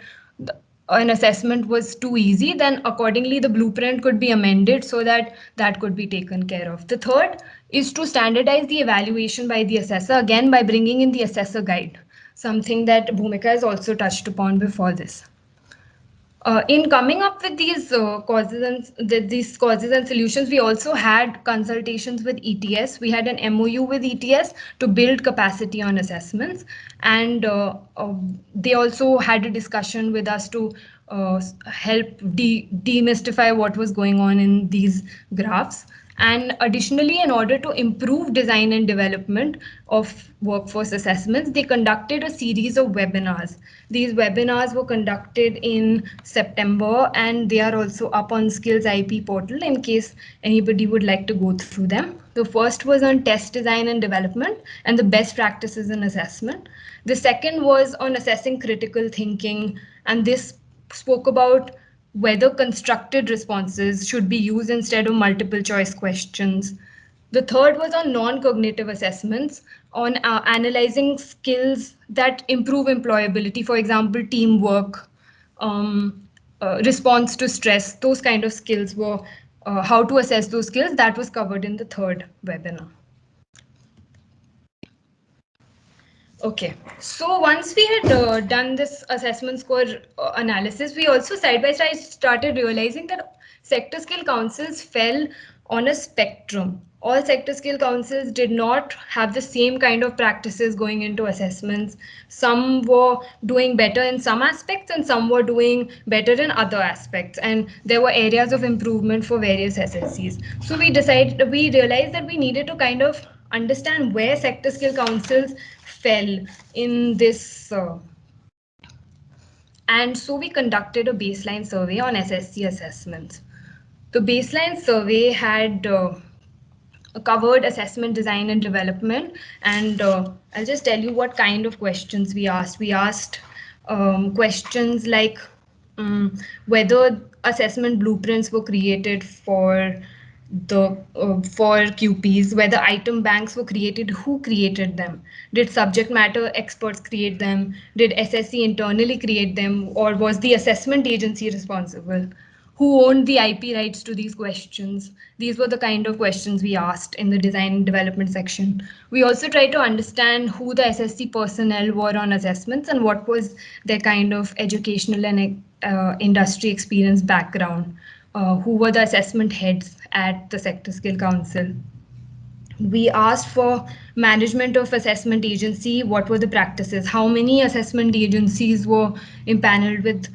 an assessment was too easy, then accordingly the blueprint could be amended so that that could be taken care of. The third is to standardize the evaluation by the assessor, again by bringing in the assessor guide, something that Bhumika has also touched upon before this. In coming up with these causes and solutions, we also had consultations with ETS. We had an MOU with ETS to build capacity on assessments, and they also had a discussion with us to help demystify what was going on in these graphs. And additionally, in order to improve design and development of workforce assessments, they conducted a series of webinars. These webinars were conducted in September, and they are also up on Skills IP portal in case anybody would like to go through them. The first was on test design and development and the best practices in assessment. The second was on assessing critical thinking, and this spoke about whether constructed responses should be used instead of multiple choice questions. The third was on non-cognitive assessments, on analyzing skills that improve employability, for example, teamwork, response to stress, those kind of skills were how to assess those skills. That was covered in the third webinar. Okay, so once we had done this assessment score analysis, we also side by side started realizing that sector skill councils fell on a spectrum. All sector skill councils did not have the same kind of practices going into assessments. Some were doing better in some aspects and some were doing better in other aspects. And there were areas of improvement for various SSCs. So we realized that we needed to kind of understand where sector skill councils fell in this. And so we conducted a baseline survey on SSC assessments. The baseline survey had covered assessment design and development, and I'll just tell you what kind of questions we asked. We asked questions like whether assessment blueprints were created for QPs, whether item banks were created, who created them, did subject matter experts create them, did SSC internally create them, or was the assessment agency responsible, who owned the IP rights to these questions. These were the kind of questions we asked in the design and development section. We also tried to understand who the SSC personnel were on assessments and what was their kind of educational and industry experience background. Who were the assessment heads at the Sector Skill Council. We asked for management of assessment agency. What were the practices? How many assessment agencies were impaneled with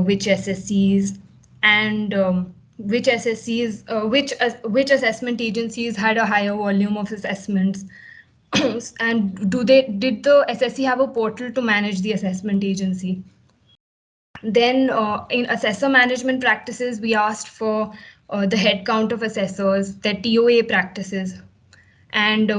which SSCs, and which assessment agencies had a higher volume of assessments? And did the SSC have a portal to manage the assessment agency? Then in assessor management practices, we asked for the head count of assessors, their TOA practices, and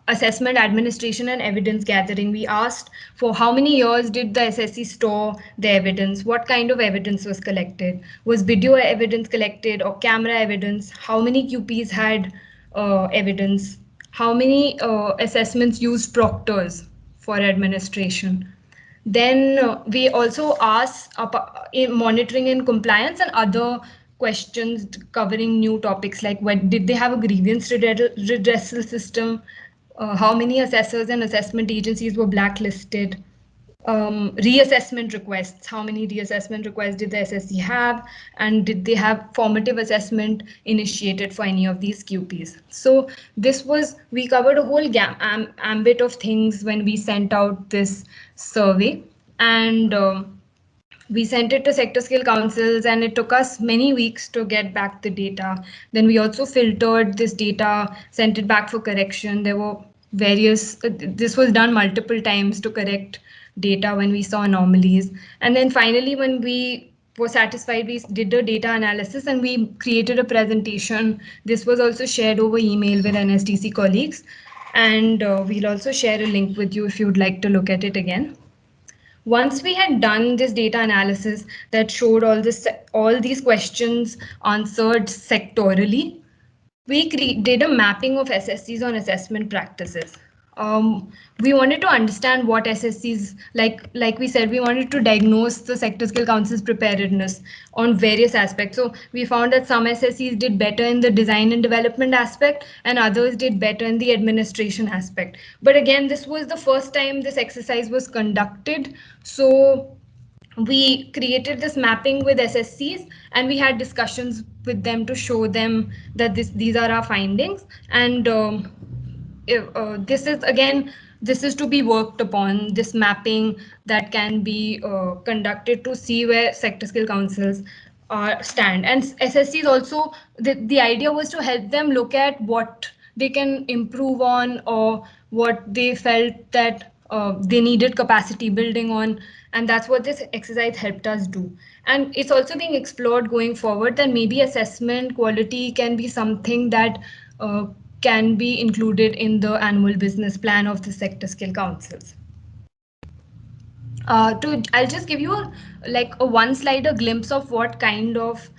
assessment administration and evidence gathering. We asked for how many years did the SSC store the evidence, what kind of evidence was collected, was video evidence collected or camera evidence, how many QPs had evidence, how many assessments used proctors for administration. Then we also asked in monitoring and compliance and other questions covering new topics like did they have a grievance redressal system, how many assessors and assessment agencies were blacklisted, reassessment requests, how many reassessment requests did the SSC have, and did they have formative assessment initiated for any of these QPs. So we covered a whole ambit of things when we sent out this survey, and we sent it to sector skill councils, and it took us many weeks to get back the data. Then we also filtered this data, sent it back for correction. There were this was done multiple times to correct data when we saw anomalies. And then finally, when we were satisfied, we did a data analysis and we created a presentation. This was also shared over email with NSDC colleagues, and we'll also share a link with you if you'd like to look at it again. Once we had done this data analysis that showed all these questions answered sectorally, we did a mapping of SSCs on assessment practices. We wanted to understand what SSCs, like we said, we wanted to diagnose the sector skill council's preparedness on various aspects. So we found that some SSCs did better in the design and development aspect and others did better in the administration aspect. But again, this was the first time this exercise was conducted. So we created this mapping with SSCs and we had discussions with them to show them that these are our findings. And this is to be worked upon, this mapping that can be conducted to see where sector skill councils stand. And SSCs also, the idea was to help them look at what they can improve on, or what they felt that they needed capacity building on. And that's what this exercise helped us do. And it's also being explored going forward that maybe assessment quality can be something that can be included in the annual business plan of the sector skill councils. I'll just give you a one slide, a glimpse of what kind of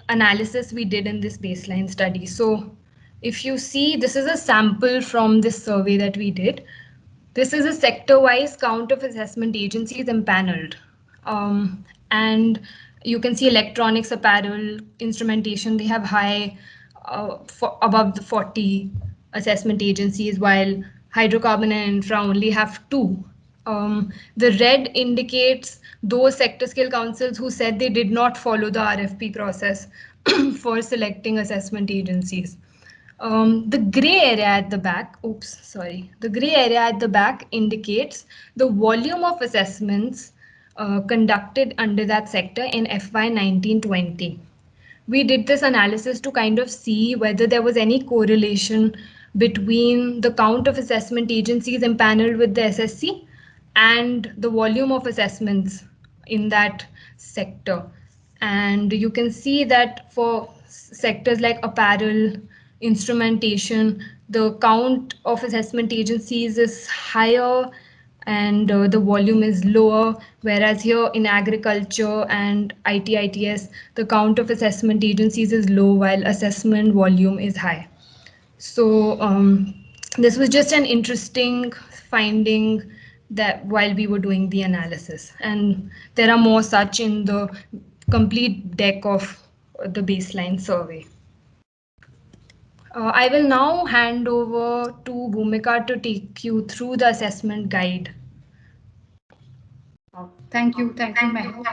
analysis we did in this baseline study. So if you see, this is a sample from this survey that we did. This is a sector-wise count of assessment agencies empaneled. And you can see electronics, apparel, instrumentation, they have high, above the 40 assessment agencies, while hydrocarbon and infra only have 2. The red indicates those sector skill councils who said they did not follow the RFP process for selecting assessment agencies. The gray area at the back, the gray area at the back indicates the volume of assessments conducted under that sector in FY 1920. We did this analysis to kind of see whether there was any correlation between the count of assessment agencies empaneled with the SSC and the volume of assessments in that sector. And you can see that for sectors like apparel, instrumentation, the count of assessment agencies is higher and the volume is lower, whereas here in agriculture and ITITS, the count of assessment agencies is low while assessment volume is high. So this was just an interesting finding that while we were doing the analysis, and there are more such in the complete deck of the baseline survey. I will now hand over to Bhumika to take you through the assessment guide. Thank you, Mehul.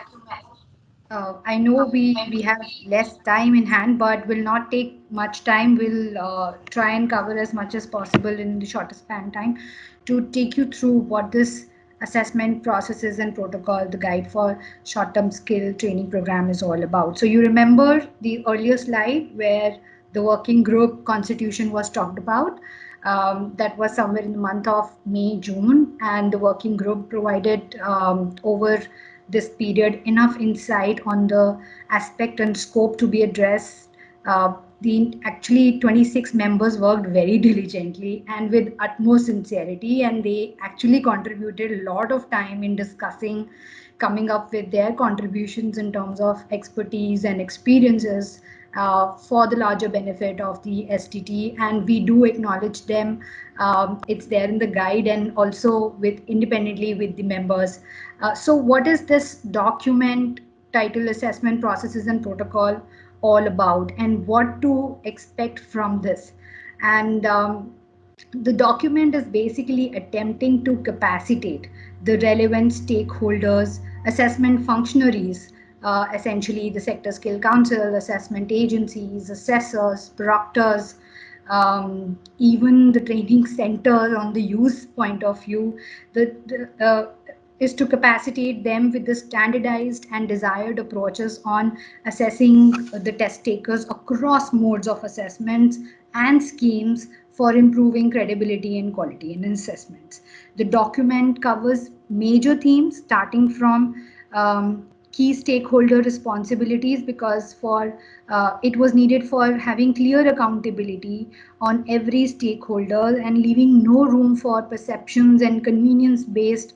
I know we have less time in hand, but will not take much time. We'll try and cover as much as possible in the shortest span time to take you through what this assessment processes and protocol, the guide for short-term skill training program is all about. So you remember the earlier slide where the working group constitution was talked about. That was somewhere in the month of May, June, and the working group provided over this period enough insight on the aspect and scope to be addressed. Actually 26 members worked very diligently and with utmost sincerity, and they actually contributed a lot of time in discussing, coming up with their contributions in terms of expertise and experiences for the larger benefit of the STT, and we do acknowledge them. It's there in the guide and also with independently with the members. So what is this document titled Assessment Processes and Protocol all about, and what to expect from this? And the document is basically attempting to capacitate the relevant stakeholders, assessment functionaries, essentially the sector skill council, assessment agencies, assessors, proctors, even the training centers on the use point of view, is to capacitate them with the standardized and desired approaches on assessing the test takers across modes of assessments and schemes for improving credibility and quality in assessments. The document covers major themes starting from key stakeholder responsibilities, because for it was needed for having clear accountability on every stakeholder and leaving no room for perceptions and convenience-based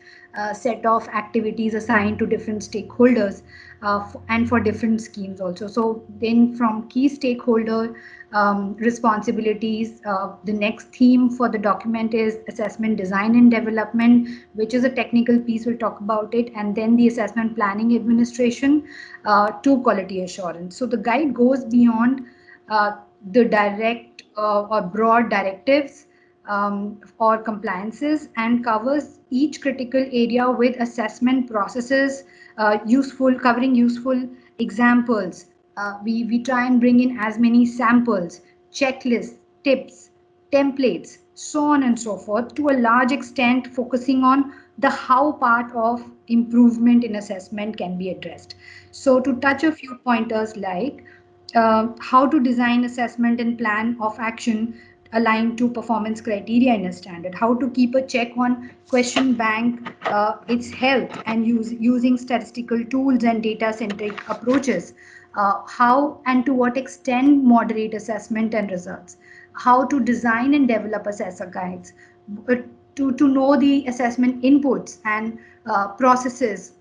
set of activities assigned to different stakeholders and for different schemes also. So then from key stakeholder responsibilities, the next theme for the document is assessment design and development, which is a technical piece, we'll talk about it, and then the assessment planning administration to quality assurance. So the guide goes beyond the direct or broad directives or compliances and covers each critical area with assessment processes, covering useful examples. We try and bring in as many samples, checklists, tips, templates, so on and so forth, to a large extent focusing on the how part of improvement in assessment can be addressed. So to touch a few pointers like how to design assessment and plan of action aligned to performance criteria in a standard, how to keep a check on question bank, its health, and using statistical tools and data-centric approaches, how and to what extent moderate assessment and results, how to design and develop assessor guides, to know the assessment inputs and processes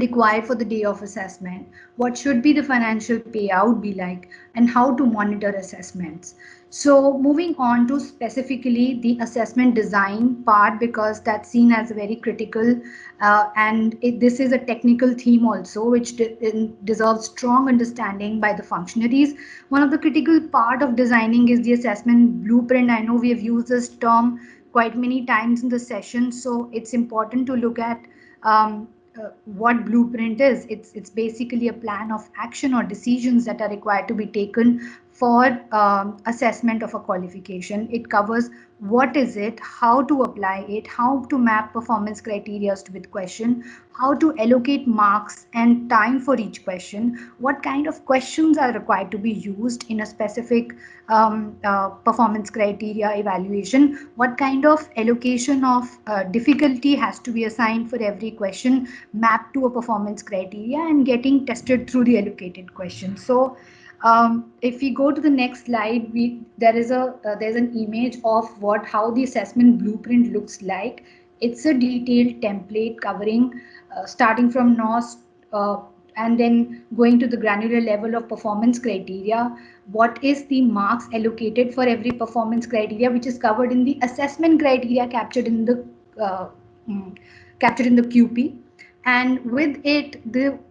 required for the day of assessment, what should be the financial payout be like, and how to monitor assessments. So moving on to specifically the assessment design part, because that's seen as very critical, and this is a technical theme also which deserves strong understanding by the functionaries. One of the critical part of designing is the assessment blueprint. I know we have used this term quite many times in the session, so it's important to look at what blueprint is. It's basically a plan of action or decisions that are required to be taken for assessment of a qualification. It covers what is it, how to apply it, how to map performance criteria with question, how to allocate marks and time for each question, what kind of questions are required to be used in a specific performance criteria evaluation, what kind of allocation of difficulty has to be assigned for every question mapped to a performance criteria and getting tested through the allocated question. So if we go to the next slide, there's an image of how the assessment blueprint looks like. It's a detailed template covering starting from NOS and then going to the granular level of performance criteria. What is the marks allocated for every performance criteria, which is covered in the assessment criteria captured in the QP, and with it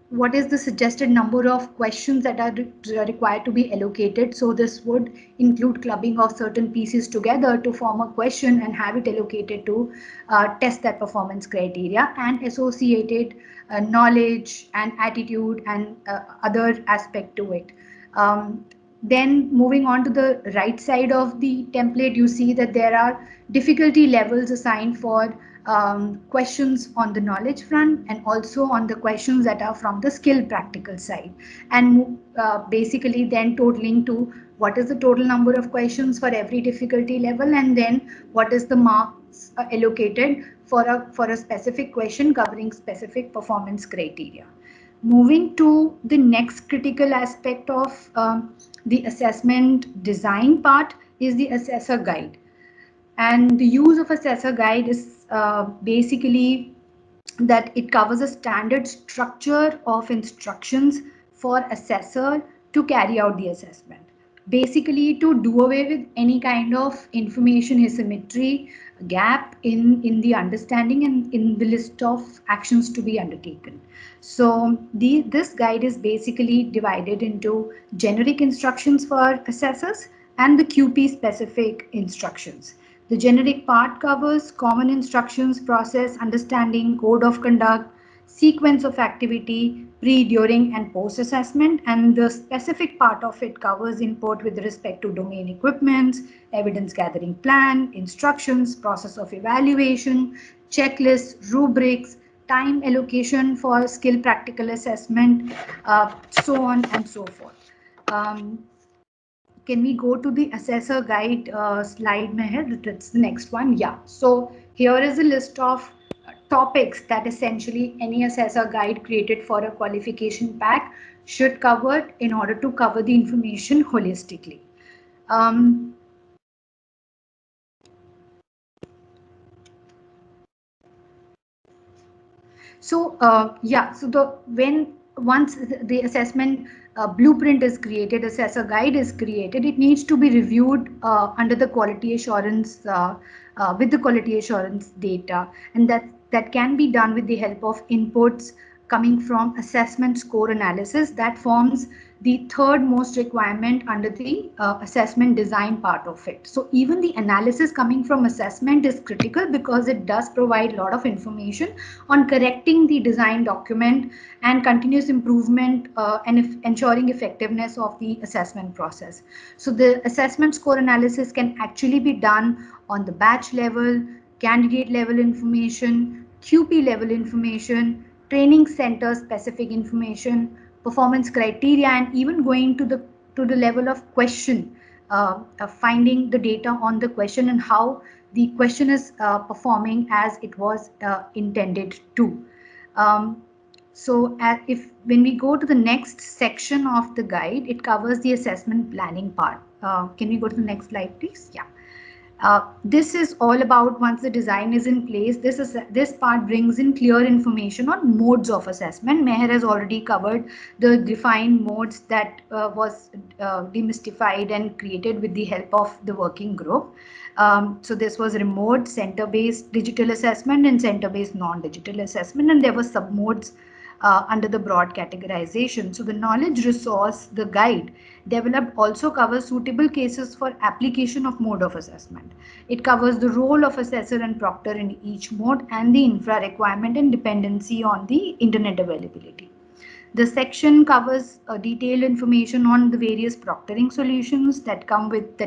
what is the suggested number of questions that are required to be allocated. So this would include clubbing of certain pieces together to form a question and have it allocated to test that performance criteria, and associated knowledge and attitude and other aspect to it. Then moving on to the right side of the template, you see that there are difficulty levels assigned for questions on the knowledge front and also on the questions that are from the skill practical side, and basically then totaling to what is the total number of questions for every difficulty level, and then what is the marks allocated for a specific question covering specific performance criteria. Moving to the next critical aspect of the assessment design part is the assessor guide. And the use of assessor guide is basically that it covers a standard structure of instructions for assessor to carry out the assessment. Basically to do away with any kind of information asymmetry gap in the understanding and in the list of actions to be undertaken. So this guide is basically divided into generic instructions for assessors and the QP specific instructions. The generic part covers common instructions, process, understanding, code of conduct, sequence of activity, pre, during, and post assessment, and the specific part of it covers input with respect to domain equipments, evidence gathering plan, instructions, process of evaluation, checklists, rubrics, time allocation for skill practical assessment, so on and so forth. Can we go to the assessor guide slide, Meher? That's the next one. Yeah. So here is a list of topics that essentially any assessor guide created for a qualification pack should cover in order to cover the information holistically. So once the assessment blueprint is created, assessor guide is created, it needs to be reviewed under the quality assurance with the quality assurance data, and that can be done with the help of inputs coming from assessment score analysis. That forms the third most requirement under the assessment design part of it. So even the analysis coming from assessment is critical because it does provide a lot of information on correcting the design document and continuous improvement and ensuring effectiveness of the assessment process. So the assessment score analysis can actually be done on the batch level, candidate level information, QP level information, training center specific information, performance criteria, and even going to the level of question, finding the data on the question and how the question is performing as it was intended to. So if when we go to the next section of the guide, it covers the assessment planning part. Can we go to the next slide, please? Yeah. This is all about once the design is in place, this part brings in clear information on modes of assessment. Meher has already covered the defined modes that was demystified and created with the help of the working group. So this was remote, center-based digital assessment and center-based non-digital assessment, and there were sub-modes under the broad categorization. So the knowledge resource, the guide, developed also covers suitable cases for application of mode of assessment. It covers the role of assessor and proctor in each mode and the infra requirement and dependency on the internet availability. The section covers detailed information on the various proctoring solutions that come with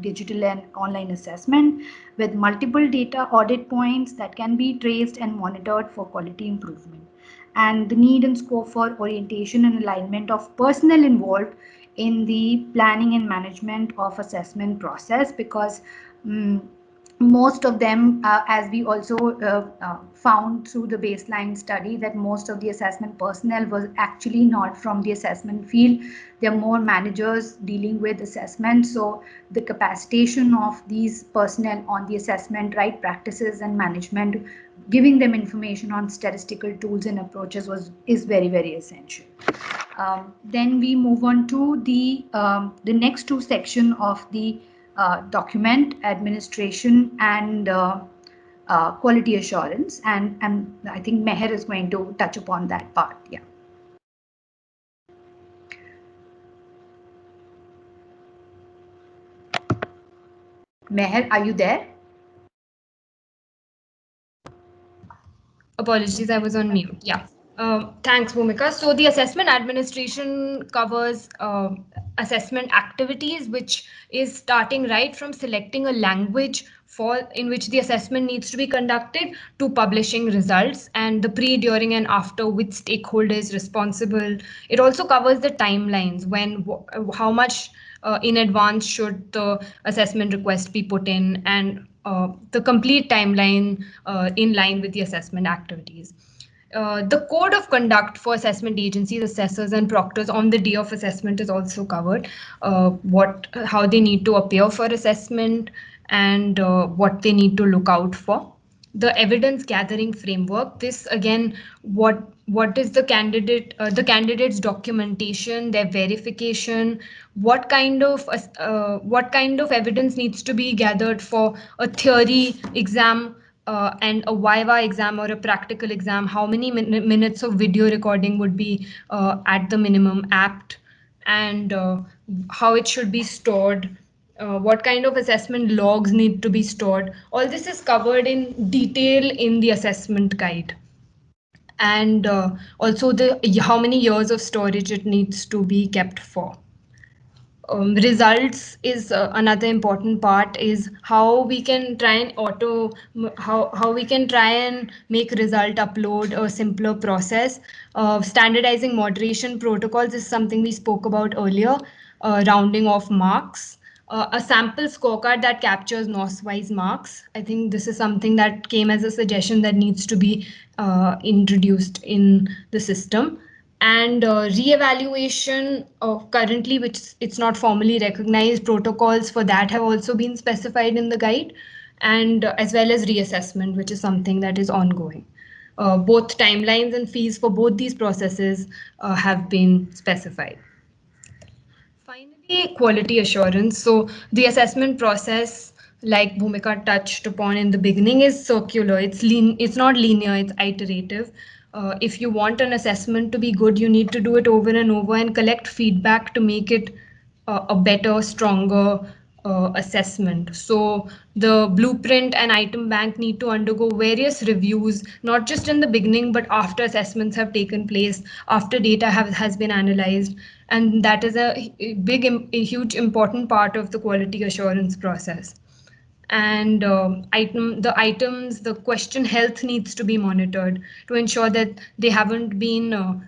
digital and online assessment, with multiple data audit points that can be traced and monitored for quality improvement, and the need and scope for orientation and alignment of personnel involved in the planning and management of assessment process, because most of them, as we also found through the baseline study, that most of the assessment personnel was actually not from the assessment field. They're more managers dealing with assessment. So the capacitation of these personnel on the assessment, right practices and management, giving them information on statistical tools and approaches is very, very essential. Then we move on to the next two section of the document administration and quality assurance, and I think Meher is going to touch upon that part. Yeah. Meher, are you there? Apologies, I was on mute. Yeah. Thanks, Bhumika. So the assessment administration covers assessment activities, which is starting right from selecting a language in which the assessment needs to be conducted to publishing results, and the pre, during, and after, which stakeholder is responsible. It also covers the timelines, how much in advance should the assessment request be put in, and the complete timeline in line with the assessment activities. The code of conduct for assessment agencies, assessors, and proctors on the day of assessment is also covered. How they need to appear for assessment, and what they need to look out for. The evidence gathering framework. This again, what is the candidate's documentation, their verification, what kind of evidence needs to be gathered for a theory exam and a Viva exam or a practical exam. How many minutes of video recording would be at the minimum apt, and how it should be stored. What kind of assessment logs need to be stored. All this is covered in detail in the assessment guide. And also how many years of storage it needs to be kept for. Results is another important part, is how we can try and how we can try and make result upload a simpler process. Standardizing moderation protocols is something we spoke about earlier. Rounding off marks. A sample scorecard that captures NOS-wise marks. I think this is something that came as a suggestion that needs to be introduced in the system. And re-evaluation of currently, which it's not formally recognized, protocols for that have also been specified in the guide, and as well as reassessment, which is something that is ongoing. Both timelines and fees for both these processes have been specified. Finally, quality assurance. So the assessment process, like Bhumika touched upon in the beginning, is circular. It's not linear, it's iterative. If you want an assessment to be good, you need to do it over and over and collect feedback to make it a better, stronger assessment. So the blueprint and item bank need to undergo various reviews, not just in the beginning, but after assessments have taken place, after data has been analyzed. And that is a huge, important part of the quality assurance process. and the question health needs to be monitored to ensure that they haven't been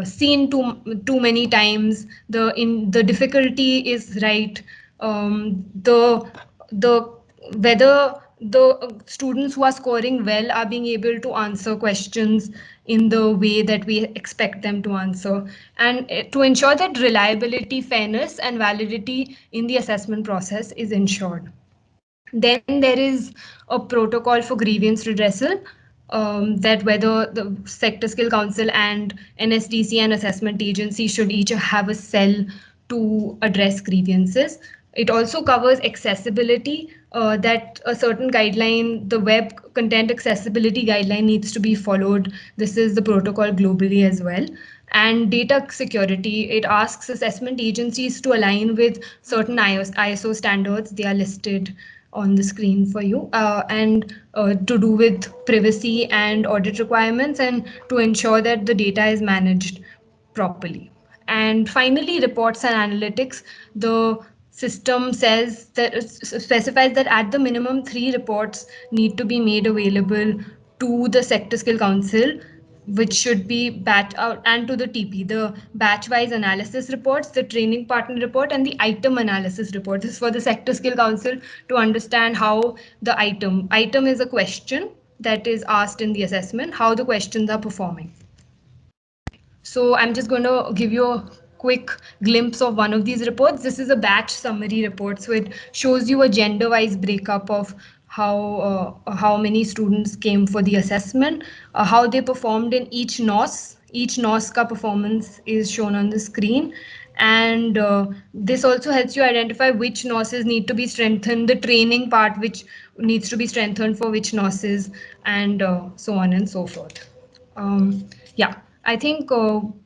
seen too many times. The difficulty is right. The whether the students who are scoring well are being able to answer questions in the way that we expect them to answer, and to ensure that reliability, fairness, and validity in the assessment process is ensured. Then there is a protocol for grievance redressal, that whether the Sector Skill Council and NSDC and assessment agency should each have a cell to address grievances. It also covers accessibility, that a certain guideline, the web content accessibility guideline, needs to be followed. This is the protocol globally as well. And data security, it asks assessment agencies to align with certain ISO standards. They are listed on the screen for you, and to do with privacy and audit requirements, and to ensure that the data is managed properly. And finally, reports and analytics. The system says that specifies that at the minimum 3 reports need to be made available to the Sector Skill Council, which should be batch out, and to the TP, the batch wise analysis reports, the training partner report, and the item analysis report. This is for the Sector Skill Council to understand how the item is a question that is asked in the assessment, how the questions are performing. So I'm just going to give you a quick glimpse of one of these reports. This is a batch summary report. So it shows you a gender-wise breakup of how many students came for the assessment, how they performed in each NOS. Each NOS ka performance is shown on the screen. And this also helps you identify which NOSes need to be strengthened, the training part which needs to be strengthened for which NOSes, and so on and so forth. Yeah, I think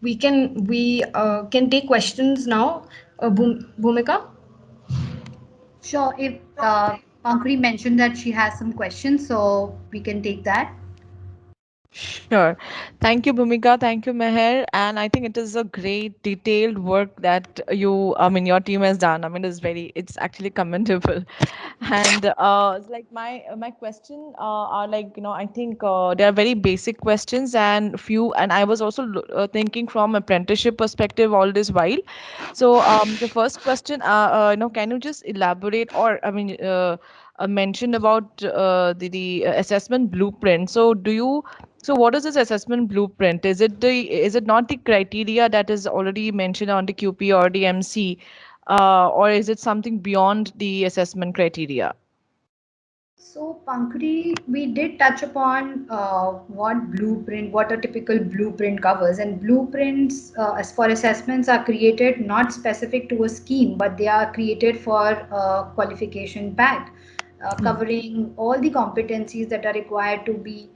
we can take questions now. Bhumika? Sure. If Pankuri mentioned that she has some questions, so we can take that. Sure. Thank you, Bhumika. Thank you, Meher. And I think it is a great detailed work that your team has done. I mean, it's actually commendable. And like my question are like, I think they are very basic questions and I was also thinking from apprenticeship perspective all this while. So the first question, can you just elaborate or, mention about the assessment blueprint. So what is this assessment blueprint? Is it not the criteria that is already mentioned on the QP or the MC, or is it something beyond the assessment criteria? So, Pankuri, we did touch upon what a typical blueprint covers, and blueprints, as for assessments, are created not specific to a scheme, but they are created for qualification path, covering all the competencies that are required to be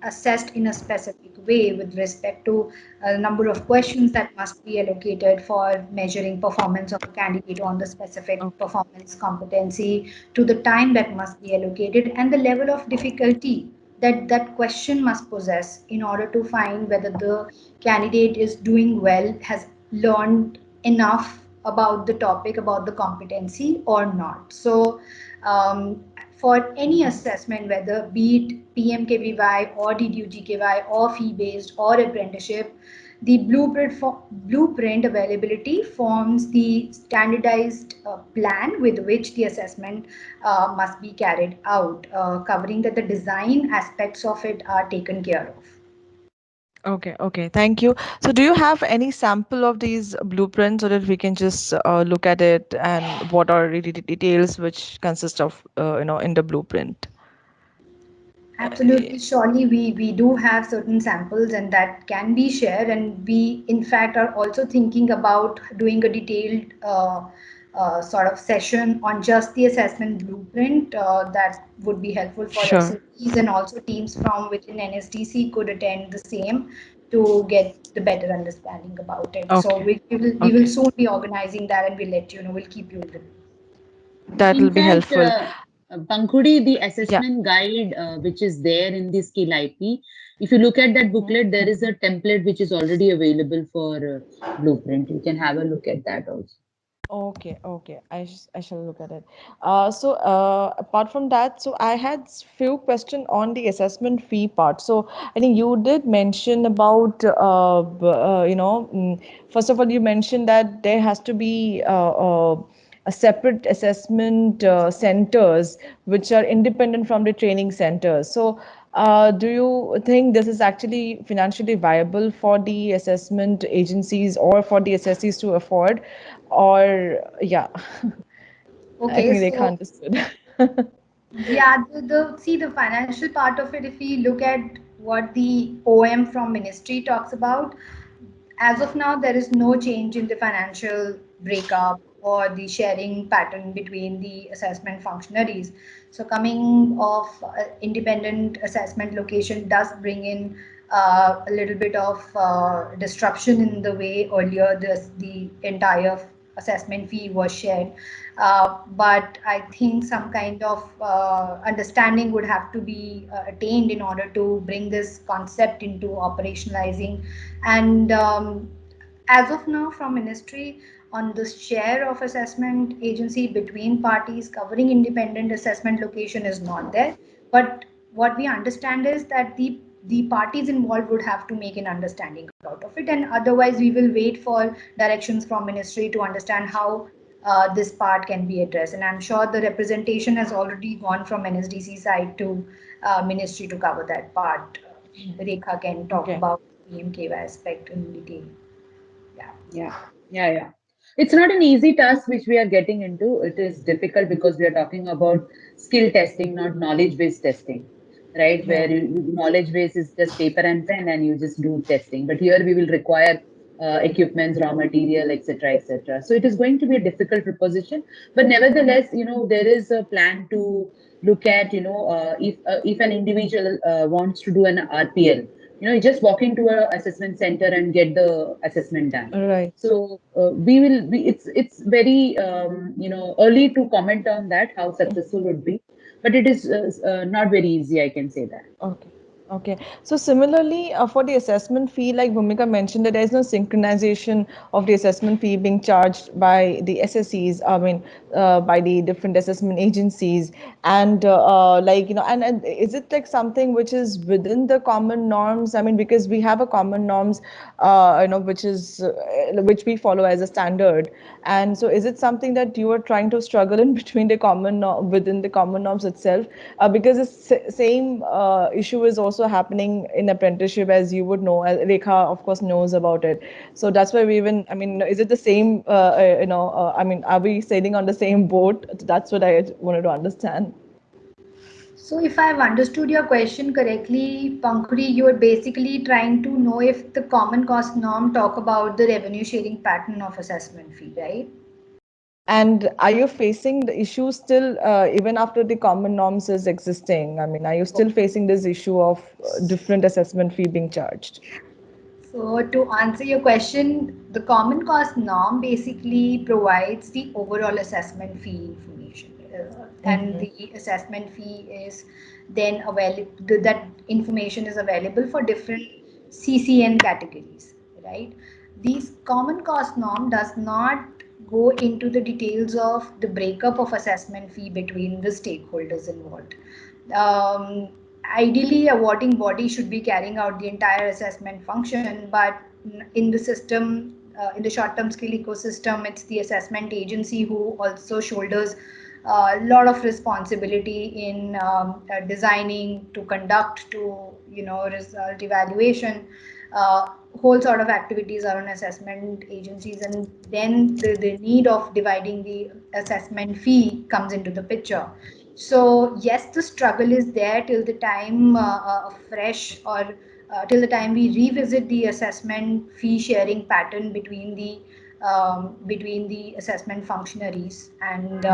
assessed in a specific way with respect to a number of questions that must be allocated for measuring performance of a candidate on the specific performance competency, to the time that must be allocated, and the level of difficulty that that question must possess in order to find whether the candidate is doing well, has learned enough about the topic, about the competency or not. So for any assessment, whether be it PMKVY or DDU-GKY or fee-based or apprenticeship, the blueprint availability forms the standardized plan with which the assessment must be carried out, covering that the design aspects of it are taken care of. Okay, thank you. So do you have any sample of these blueprints so that we can just look at it and what are really the details which consist of, in the blueprint? Absolutely, surely we do have certain samples and that can be shared, and we in fact are also thinking about doing a detailed sort of session on just the assessment blueprint that would be helpful for Sure. SMEs, and also teams from within NSDC could attend the same to get the better understanding about it. So Okay. we will soon be organizing that, and we'll let you know. We'll keep you in the loop. That will In be fact, helpful. Pankudi, the Yeah. assessment guide which is there in the skill IP, if you look at that booklet, there is a template which is already available for Blueprint. You can have a look at that also. Okay, okay. I shall look at it. Apart from that, so I had few question on the assessment fee part. So I think you did mention about first of all you mentioned that there has to be a separate assessment centers which are independent from the training centers. So do you think this is actually financially viable for the assessment agencies or for the assessees to afford? Or, yeah, I Okay, think they so can't understood. yeah, the financial part of it, if we look at what the OM from ministry talks about, as of now, there is no change in the financial breakup or the sharing pattern between the assessment functionaries. So, coming off independent assessment location does bring in a little bit of disruption in the way earlier the entire assessment fee was shared. But I think some kind of understanding would have to be attained in order to bring this concept into operationalizing. And as of now, from ministry, on the share of assessment agency between parties covering independent assessment location is not there. But what we understand is that the parties involved would have to make an understanding out of it, and otherwise we will wait for directions from ministry to understand how this part can be addressed. And I'm sure the representation has already gone from NSDC side to ministry to cover that part. Rekha can talk Okay. about the PMKY aspect in detail. Yeah, yeah. It's not an easy task which we are getting into. It is difficult because we are talking about skill testing, not knowledge-based testing, right? Yeah. Where knowledge-based is just paper and pen and you just do testing. But here we will require equipments, raw material, etc., etc. So it is going to be a difficult proposition. But nevertheless, there is a plan to look at, if an individual wants to do an RPL, you just walk into a assessment center and get the assessment done. Right. So we will be, it's very early to comment on that how successful would be, but it is not very easy, I can say that. Okay. Okay. So similarly, for the assessment fee, like Bhumika mentioned, that there is no synchronization of the assessment fee being charged by the SSEs, I mean, by the different assessment agencies. And and is it like something which is within the common norms? I mean, because we have a common norms, which we follow as a standard. And so is it something that you are trying to struggle in between the within the common norms itself? Because the same issue is also happening in apprenticeship, as you would know, as Rekha of course knows about it. So that's why we even, I mean, is it the same, I mean, are we sailing on the same boat? That's what I wanted to understand. So, if I've understood your question correctly, Pankuri, you are basically trying to know if the common cost norm talk about the revenue sharing pattern of assessment fee, right? And are you facing the issue still, even after the common norms is existing? I mean, are you still facing this issue of different assessment fee being charged? So, to answer your question, the common cost norm basically provides the overall assessment fee information. And Mhm. the assessment fee is then available, that information is available for different CCN categories, right? These common cost norm does not go into the details of the breakup of assessment fee between the stakeholders involved. Um, Ideally, a awarding body should be carrying out the entire assessment function, but in the system, in the short-term skill ecosystem, it's the assessment agency who also shoulders a lot of responsibility in designing, to conduct, to result evaluation. Whole sort of activities are on assessment agencies, and then the need of dividing the assessment fee comes into the picture. So yes, the struggle is there till the time fresh or till the time we revisit the assessment fee sharing pattern between the assessment functionaries. And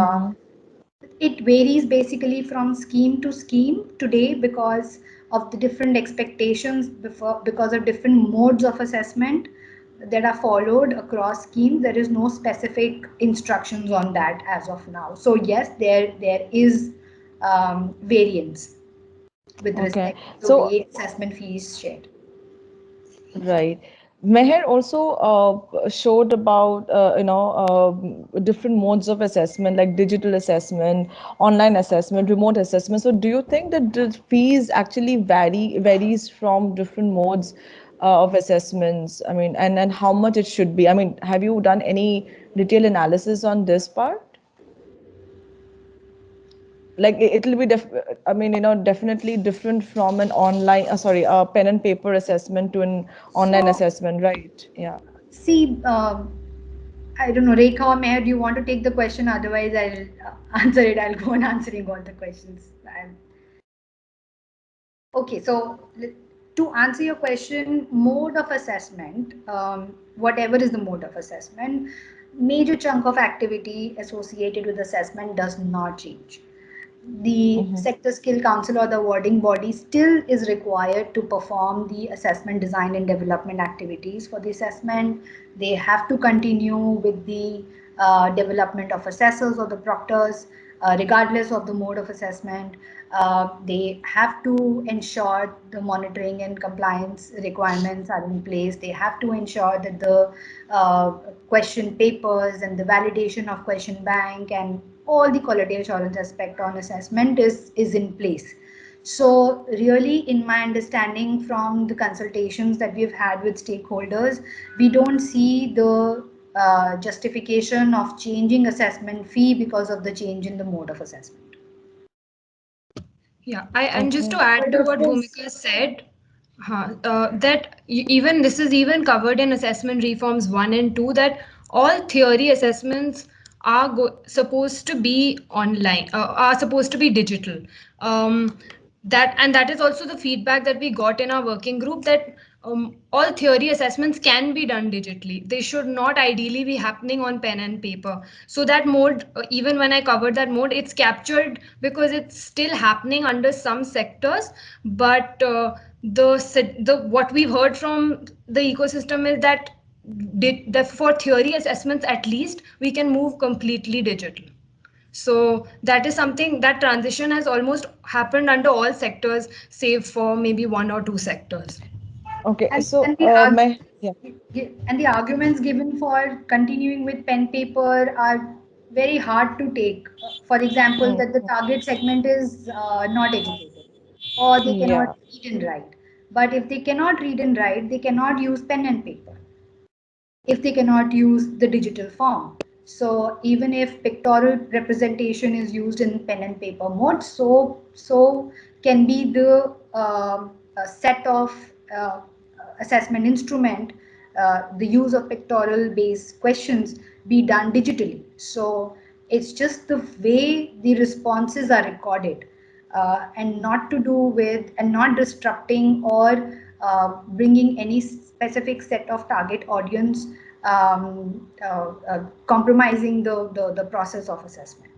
it varies basically from scheme to scheme today because of the different expectations, because of different modes of assessment that are followed across schemes. There is no specific instructions on that as of now. So yes, there is variance with Okay. respect to the So, way assessment fees shared. right. Meher also showed about different modes of assessment, like digital assessment, online assessment, remote assessment. So do you think that the fees actually varies from different modes of assessments? I mean, and how much it should be? I mean, have you done any detailed analysis on this part? Like it'll be I mean, definitely different from an online a pen and paper assessment to an online So, assessment, right? Yeah. see, I don't know, Rekha or Meher, do you want to take the question? Otherwise, I'll answer it. I'll go on answering all the questions. Okay, so to answer your question, mode of assessment, whatever is the mode of assessment, major chunk of activity associated with assessment does not change. The sector skill council or the awarding body still is required to perform the assessment design and development activities for the assessment. They have to continue with the development of assessors or the proctors, regardless of the mode of assessment. They have to ensure the monitoring and compliance requirements are in place. They have to ensure that the question papers and the validation of question bank and all the quality assurance aspect on assessment is in place. So really, in my understanding from the consultations that we've had with stakeholders, we don't see the justification of changing assessment fee because of the change in the mode of assessment. Yeah, and just to Okay. add But to of what course, Bhumika said, that even this is even covered in assessment reforms 1 and 2, that all theory assessments are supposed to be online, are supposed to be digital. That is also the feedback that we got in our working group, that all theory assessments can be done digitally. They should not ideally be happening on pen and paper. So that mode, even when I covered that mode, it's captured because it's still happening under some sectors. But the what we've heard from the ecosystem is that for theory assessments at least we can move completely digital. So that is something, that transition has almost happened under all sectors, save for maybe one or two sectors. Okay. and, So, and the yeah. and the arguments given for continuing with pen paper are very hard to take. For example, that the target segment is not educated or they cannot Yeah. read and write. But if they cannot read and write, they cannot use pen and paper if they cannot use the digital form. So even if pictorial representation is used in pen and paper mode, so can be the set of uh, assessment instrument, the use of pictorial based questions be done digitally. So it's just the way the responses are recorded, and not to do with and not disrupting or bringing any specific set of target audience, compromising the process of assessment.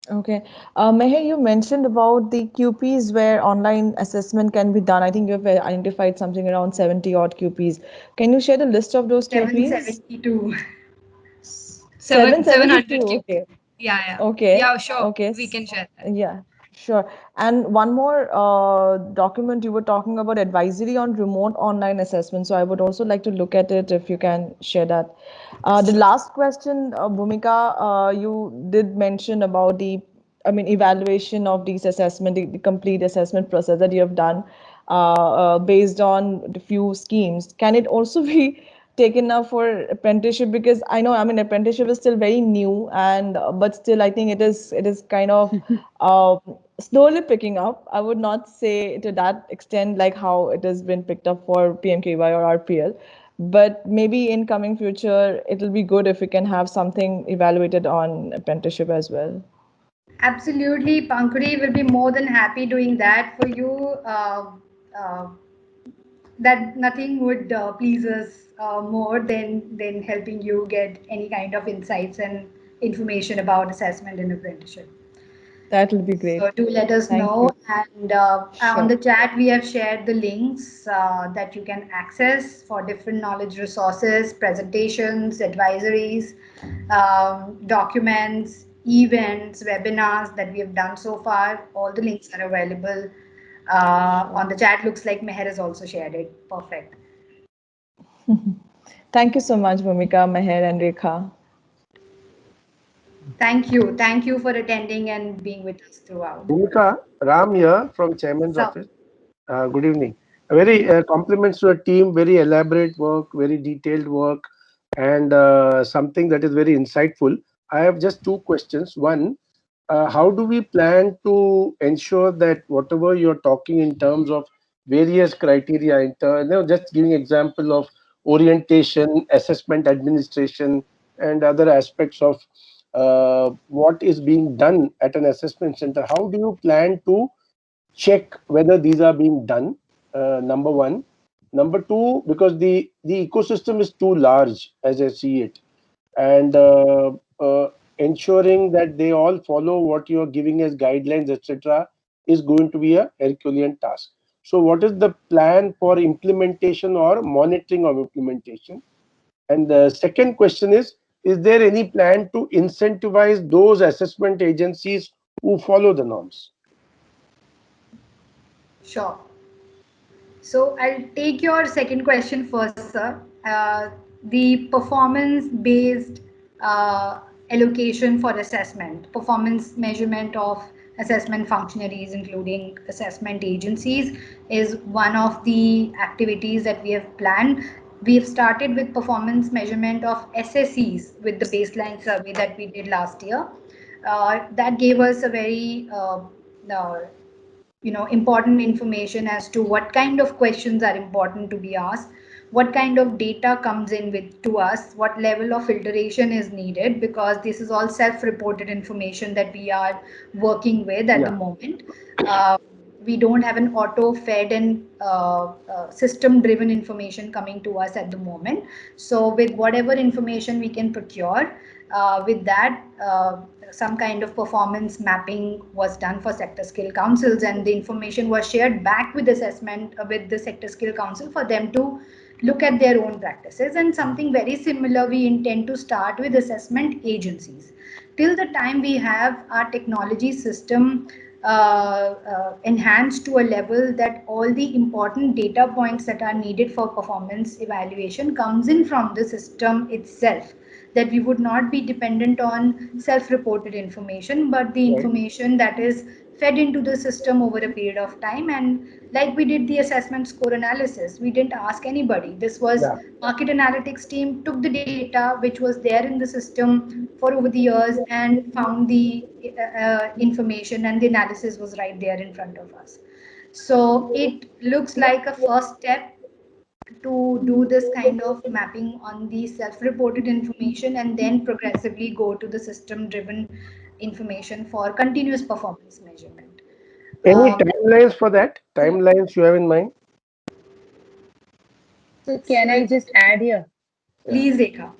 Okay. Meher, you mentioned about the QPs where online assessment can be done. I think you have identified something around 70 odd QPs. Can you share the list of those QPs? 772. 700 772. QP. Okay. Yeah. Okay. Yeah, sure. Okay. We can share that. Yeah, sure. And one more document you were talking about advisory on remote online assessment. So I would also like to look at it if you can share that. The Sure. last question, Bhumika, you did mention about the, I mean, evaluation of these assessment, the complete assessment process that you have done based on the few schemes. Can it also be taken up for apprenticeship? Because I know, I mean, apprenticeship is still very new, and but still I think it is kind of slowly picking up. I would not say to that extent like how it has been picked up for PMKY or RPL, but maybe in coming future it'll be good if we can have something evaluated on apprenticeship as well. Absolutely, Pankuri will be more than happy doing that for you. Uh, that nothing would please us more than helping you get any kind of insights and information about assessment and apprenticeship. That will be So great. do let us Thank know. you. And on Sure. the chat, we have shared the links that you can access for different knowledge resources, presentations, advisories, documents, events, webinars that we have done so far. All the links are available on the chat. Looks like Meher has also shared it. Perfect. Thank you so much, Bhumika, Meher, and Rekha. Thank you. Thank you for attending and being with us throughout. Bhumika, Ram here from Chairman's So, office. Good evening. A very compliments to a team, very elaborate work, very detailed work, and something that is very insightful. I have just two questions. One, how do we plan to ensure that whatever you're talking in terms of various criteria, just giving example of orientation, assessment administration, and other aspects of what is being done at an assessment center, how do you plan to check whether these are being done? Number one. Number two, because the ecosystem is too large as I see it, and ensuring that they all follow what you are giving as guidelines, etc., is going to be a Herculean task. So, what is the plan for implementation or monitoring of implementation? And the second question is there any plan to incentivize those assessment agencies who follow the norms? sure. So I'll take your second question first, sir. The performance-based allocation for assessment, performance measurement of assessment functionaries, including assessment agencies, is one of the activities that we have planned. We have started with performance measurement of SSEs with the baseline survey that we did last year. That gave us a very uh, important information as to what kind of questions are important to be asked, what kind of data comes in with to us, what level of filtration is needed, because this is all self-reported information that we are working with at the moment. We don't have an auto-fed and system-driven information coming to us at the moment. So with whatever information we can procure, with that, some kind of performance mapping was done for sector skill councils, and the information was shared back with assessment with the sector skill council for them to look at their own practices. And something very similar we intend to start with assessment agencies. Till the time we have our technology system enhanced to a level that all the important data points that are needed for performance evaluation comes in from the system itself, that we would not be dependent on self-reported information, but the information that is fed into the system over a period of time. And like we did the assessment score analysis, we didn't ask anybody. This was market analytics team took the data which was there in the system for over the years and found the information, and the analysis was right there in front of us. So it looks like a first step to do this kind of mapping on the self-reported information, and then progressively go to the system-driven information for continuous performance measurement. Any timelines for that? Timelines you have in mind? So can I just add here? Please, Rekha.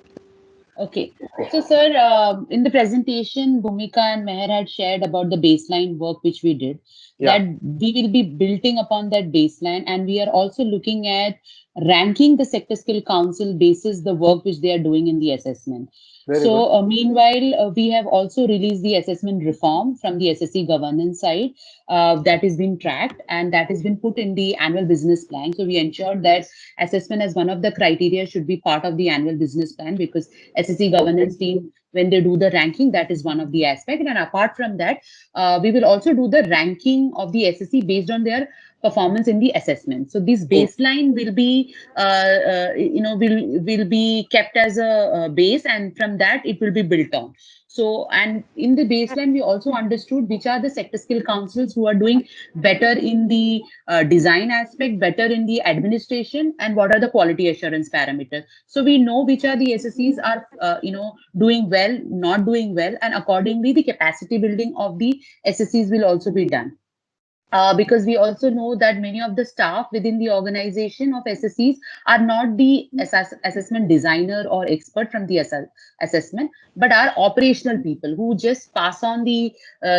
Okay. So, sir, in the presentation, Bhumika and Meher had shared about the baseline work which we did. That we will be building upon that baseline, and we are also looking at ranking the sector skill council basis the work which they are doing in the assessment. So, meanwhile, we have also released the assessment reform from the SSC governance side that has been tracked, and that has been put in the annual business plan. So we ensured that assessment as one of the criteria should be part of the annual business plan, because SSC governance team, when they do the ranking, that is one of the aspect. And apart from that, we will also do the ranking of the SSC based on their performance in the assessment. So this baseline will be, will be kept as a base, and from that it will be built on. So, and in the baseline, we also understood which are the sector skill councils who are doing better in the design aspect, better in the administration, and what are the quality assurance parameters. So we know which are the SSCs are, doing well, not doing well, and accordingly, the capacity building of the SSCs will also be done. Because we also know that many of the staff within the organization of SSCs are not the assessment designer or expert from the assessment, but are operational people who just pass on the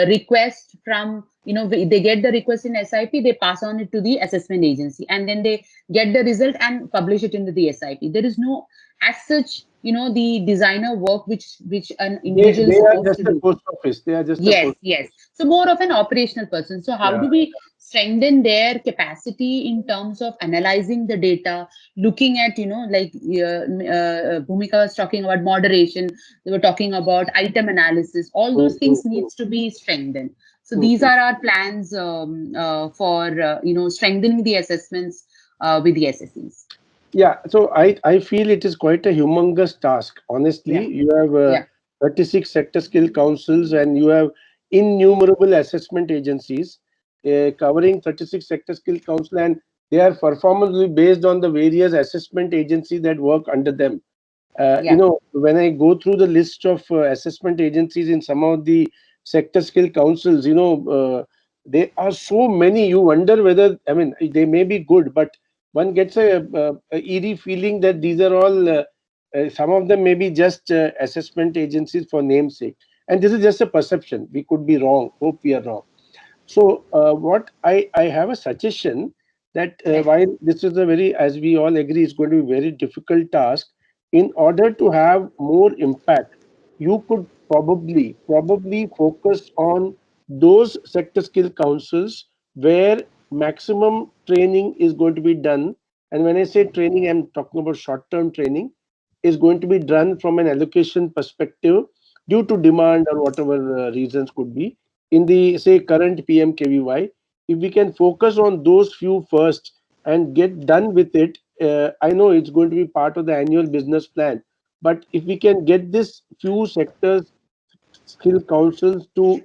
request from, they get the request in SIP, they pass on it to the assessment agency, and then they get the result and publish it into the SIP. There is no, as such, the designer work which an individual they is are supposed just to a do. post office. They are just Yes. So more of an operational person. So how do we strengthen their capacity in terms of analyzing the data, looking at, like Bhumika was talking about moderation, they were talking about item analysis, all those things needs to be strengthened. So these are our plans for, strengthening the assessments with the SSEs. Yeah, so I feel it is quite a humongous task. Honestly, Yeah. you have 36 sector skill councils and you have innumerable assessment agencies covering 36 sector skill council, and their performance will be based on the various assessment agencies that work under them. When I go through the list of assessment agencies in some of the sector skill councils, there are so many. You wonder whether, I mean, they may be good, but one gets a eerie feeling that these are all some of them may be just assessment agencies for namesake, and this is just a perception. We could be wrong. Hope we are wrong. So what I have a suggestion that while this is a very, as we all agree, is going to be a very difficult task, in order to have more impact, you could probably focus on those sector skill councils where maximum training is going to be done. And when I say training, I'm talking about short-term training, is going to be done from an allocation perspective due to demand or whatever reasons could be in the, say, current PMKVY. If we can focus on those few first and get done with it, I know it's going to be part of the annual business plan, but if we can get this few sectors skill councils to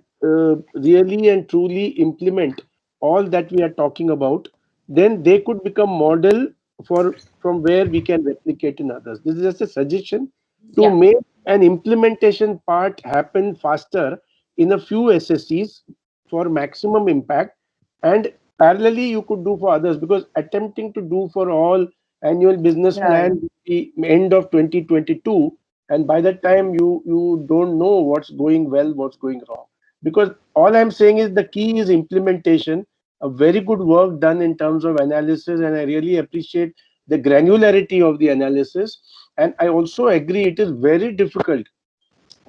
really and truly implement all that we are talking about, then they could become model for from where we can replicate in others. This is just a suggestion to make an implementation part happen faster in a few SSCs for maximum impact, and parallelly you could do for others, because attempting to do for all annual business plan will be end of 2022, and by that time you don't know what's going well, what's going wrong. Because all I'm saying is the key is implementation. A very good work done in terms of analysis, and I really appreciate the granularity of the analysis. And I also agree it is very difficult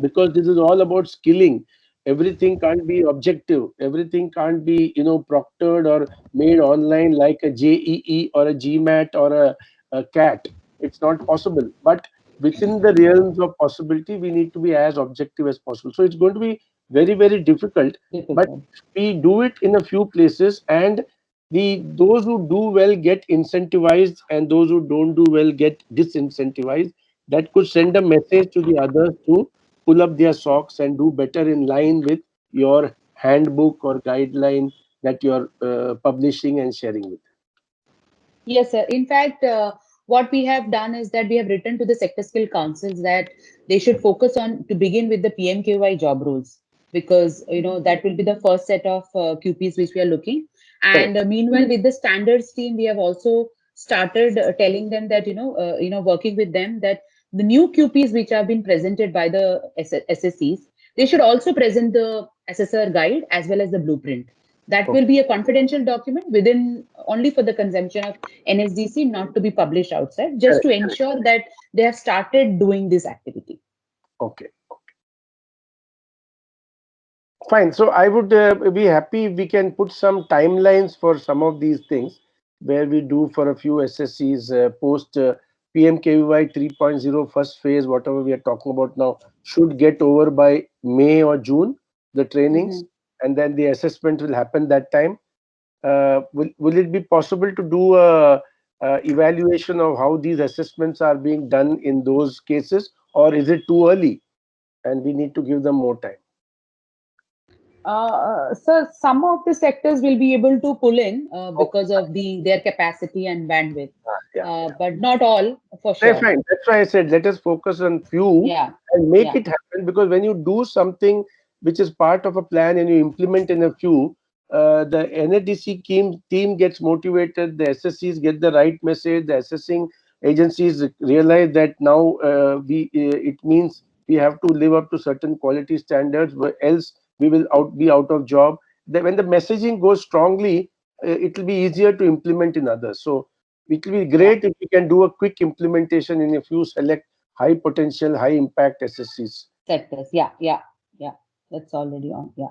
because this is all about skilling. Everything can't be objective, everything can't be proctored or made online like a JEE or a GMAT or a CAT. It's not possible, but within the realms of possibility we need to be as objective as possible. So it's going to be very, very difficult, but we do it in a few places, and those who do well get incentivized and those who don't do well get disincentivized. That could send a message to the others to pull up their socks and do better in line with your handbook or guideline that you're publishing and sharing with. Yes, sir. In fact, what we have done is that we have written to the sector skill councils that they should focus on to begin with the PMKY job roles, because that will be the first set of QPs which we are looking. And meanwhile, with the standards team, we have also started telling them that working with them that the new QPs which have been presented by the SSCs, they should also present the assessor guide as well as the blueprint. That will be a confidential document within only for the consumption of NSDC, not to be published outside, just to ensure that they have started doing this activity. Okay. Fine. So I would be happy if we can put some timelines for some of these things where we do for a few SSCs post PMKVY 3.0 first phase, whatever we are talking about now, should get over by May or June, the trainings, and then the assessment will happen that time. Will it be possible to do a evaluation of how these assessments are being done in those cases, or is it too early and we need to give them more time? So some of the sectors will be able to pull in because of their capacity and bandwidth, but not all, for sure. Fine. That's why I said let us focus on few and make it happen, because when you do something which is part of a plan and you implement in a few, the NSDC team gets motivated, the SSCs get the right message, the assessing agencies realize that now it means we have to live up to certain quality standards, else we will be out of job. When the messaging goes strongly, it will be easier to implement in others. So it will be great if we can do a quick implementation in a few select high potential, high impact SSCs. Sectors. Yeah. That's already on. Yeah.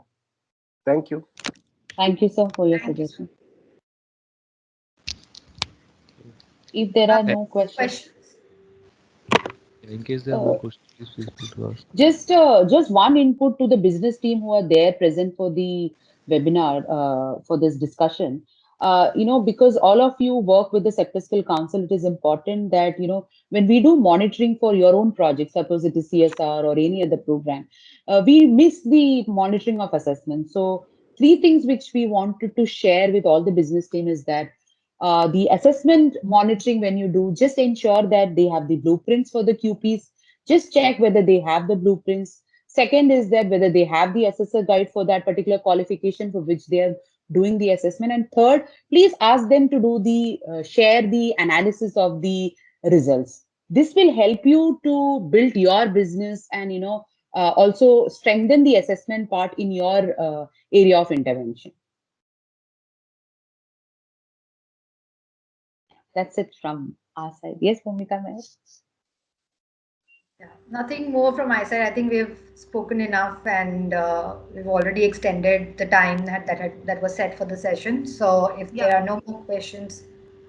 Thank you. Thank you, sir, for your suggestion. If there are no questions. In case there are more questions, please feel free to ask. Just one input to the business team who are there present for the webinar for this discussion. Because all of you work with the Sector Skill Council, it is important that, when we do monitoring for your own project, suppose it is CSR or any other program, we miss the monitoring of assessment. So 3 things which we wanted to share with all the business team is that the assessment monitoring, when you do, just ensure that they have the blueprints for the QPs. Just check whether they have the blueprints. Second is that whether they have the assessor guide for that particular qualification for which they are doing the assessment. And third, please ask them to do the share the analysis of the results. This will help you to build your business and also strengthen the assessment part in your area of intervention. That's it from our side. Yes, Bhumika, ma'am. Yeah, nothing more from my side. I think we've spoken enough, and we've already extended the time that was set for the session. So if there are no more questions,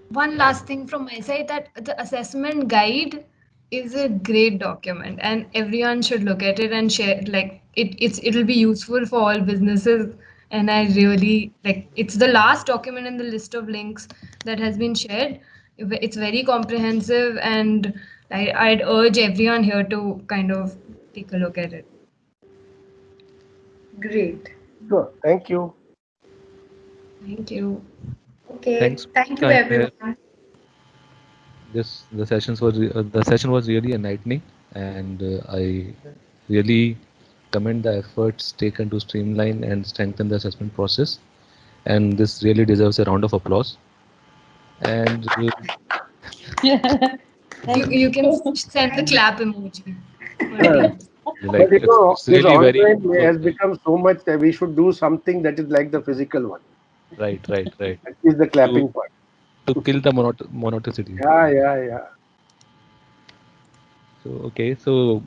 One last thing from my side, that the assessment guide is a great document and everyone should look at it and share, like it'll be useful for all businesses. And I really like, it's the last document in the list of links that has been shared. It's very comprehensive, and I'd urge everyone here to kind of take a look at it. great. Sure. Thank you. Thank you. Okay, Thanks. thank you, Kind everyone. the session was really enlightening, and I really commend the efforts taken to streamline and strengthen the assessment process. And this really deserves a round of applause. And You can send the clap emoji. like But it's this really very online has become so much that we should do something that is like the physical one. right. That is the clapping part. To kill the monotonicity. Yeah. So okay, so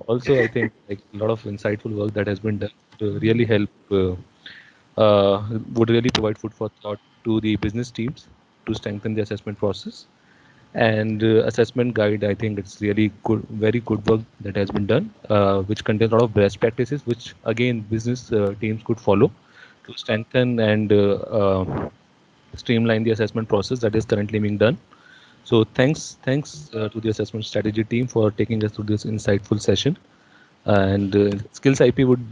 also I think like a lot of insightful work that has been done to really help would really provide food for thought to the business teams to strengthen the assessment process. And assessment guide, I think it's really good, very good work that has been done, which contains a lot of best practices, which again business teams could follow to strengthen and streamline the assessment process that is currently being done. So thanks to the assessment strategy team for taking us through this insightful session. And Skills IP would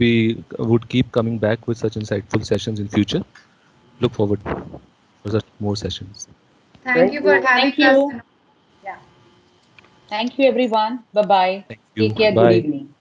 keep coming back with such insightful sessions in future. Look forward for such more sessions. Thank you for having Thank you. us. Yeah. Thank you, everyone. Bye-bye. Thank you. Take care. Good Bye. evening.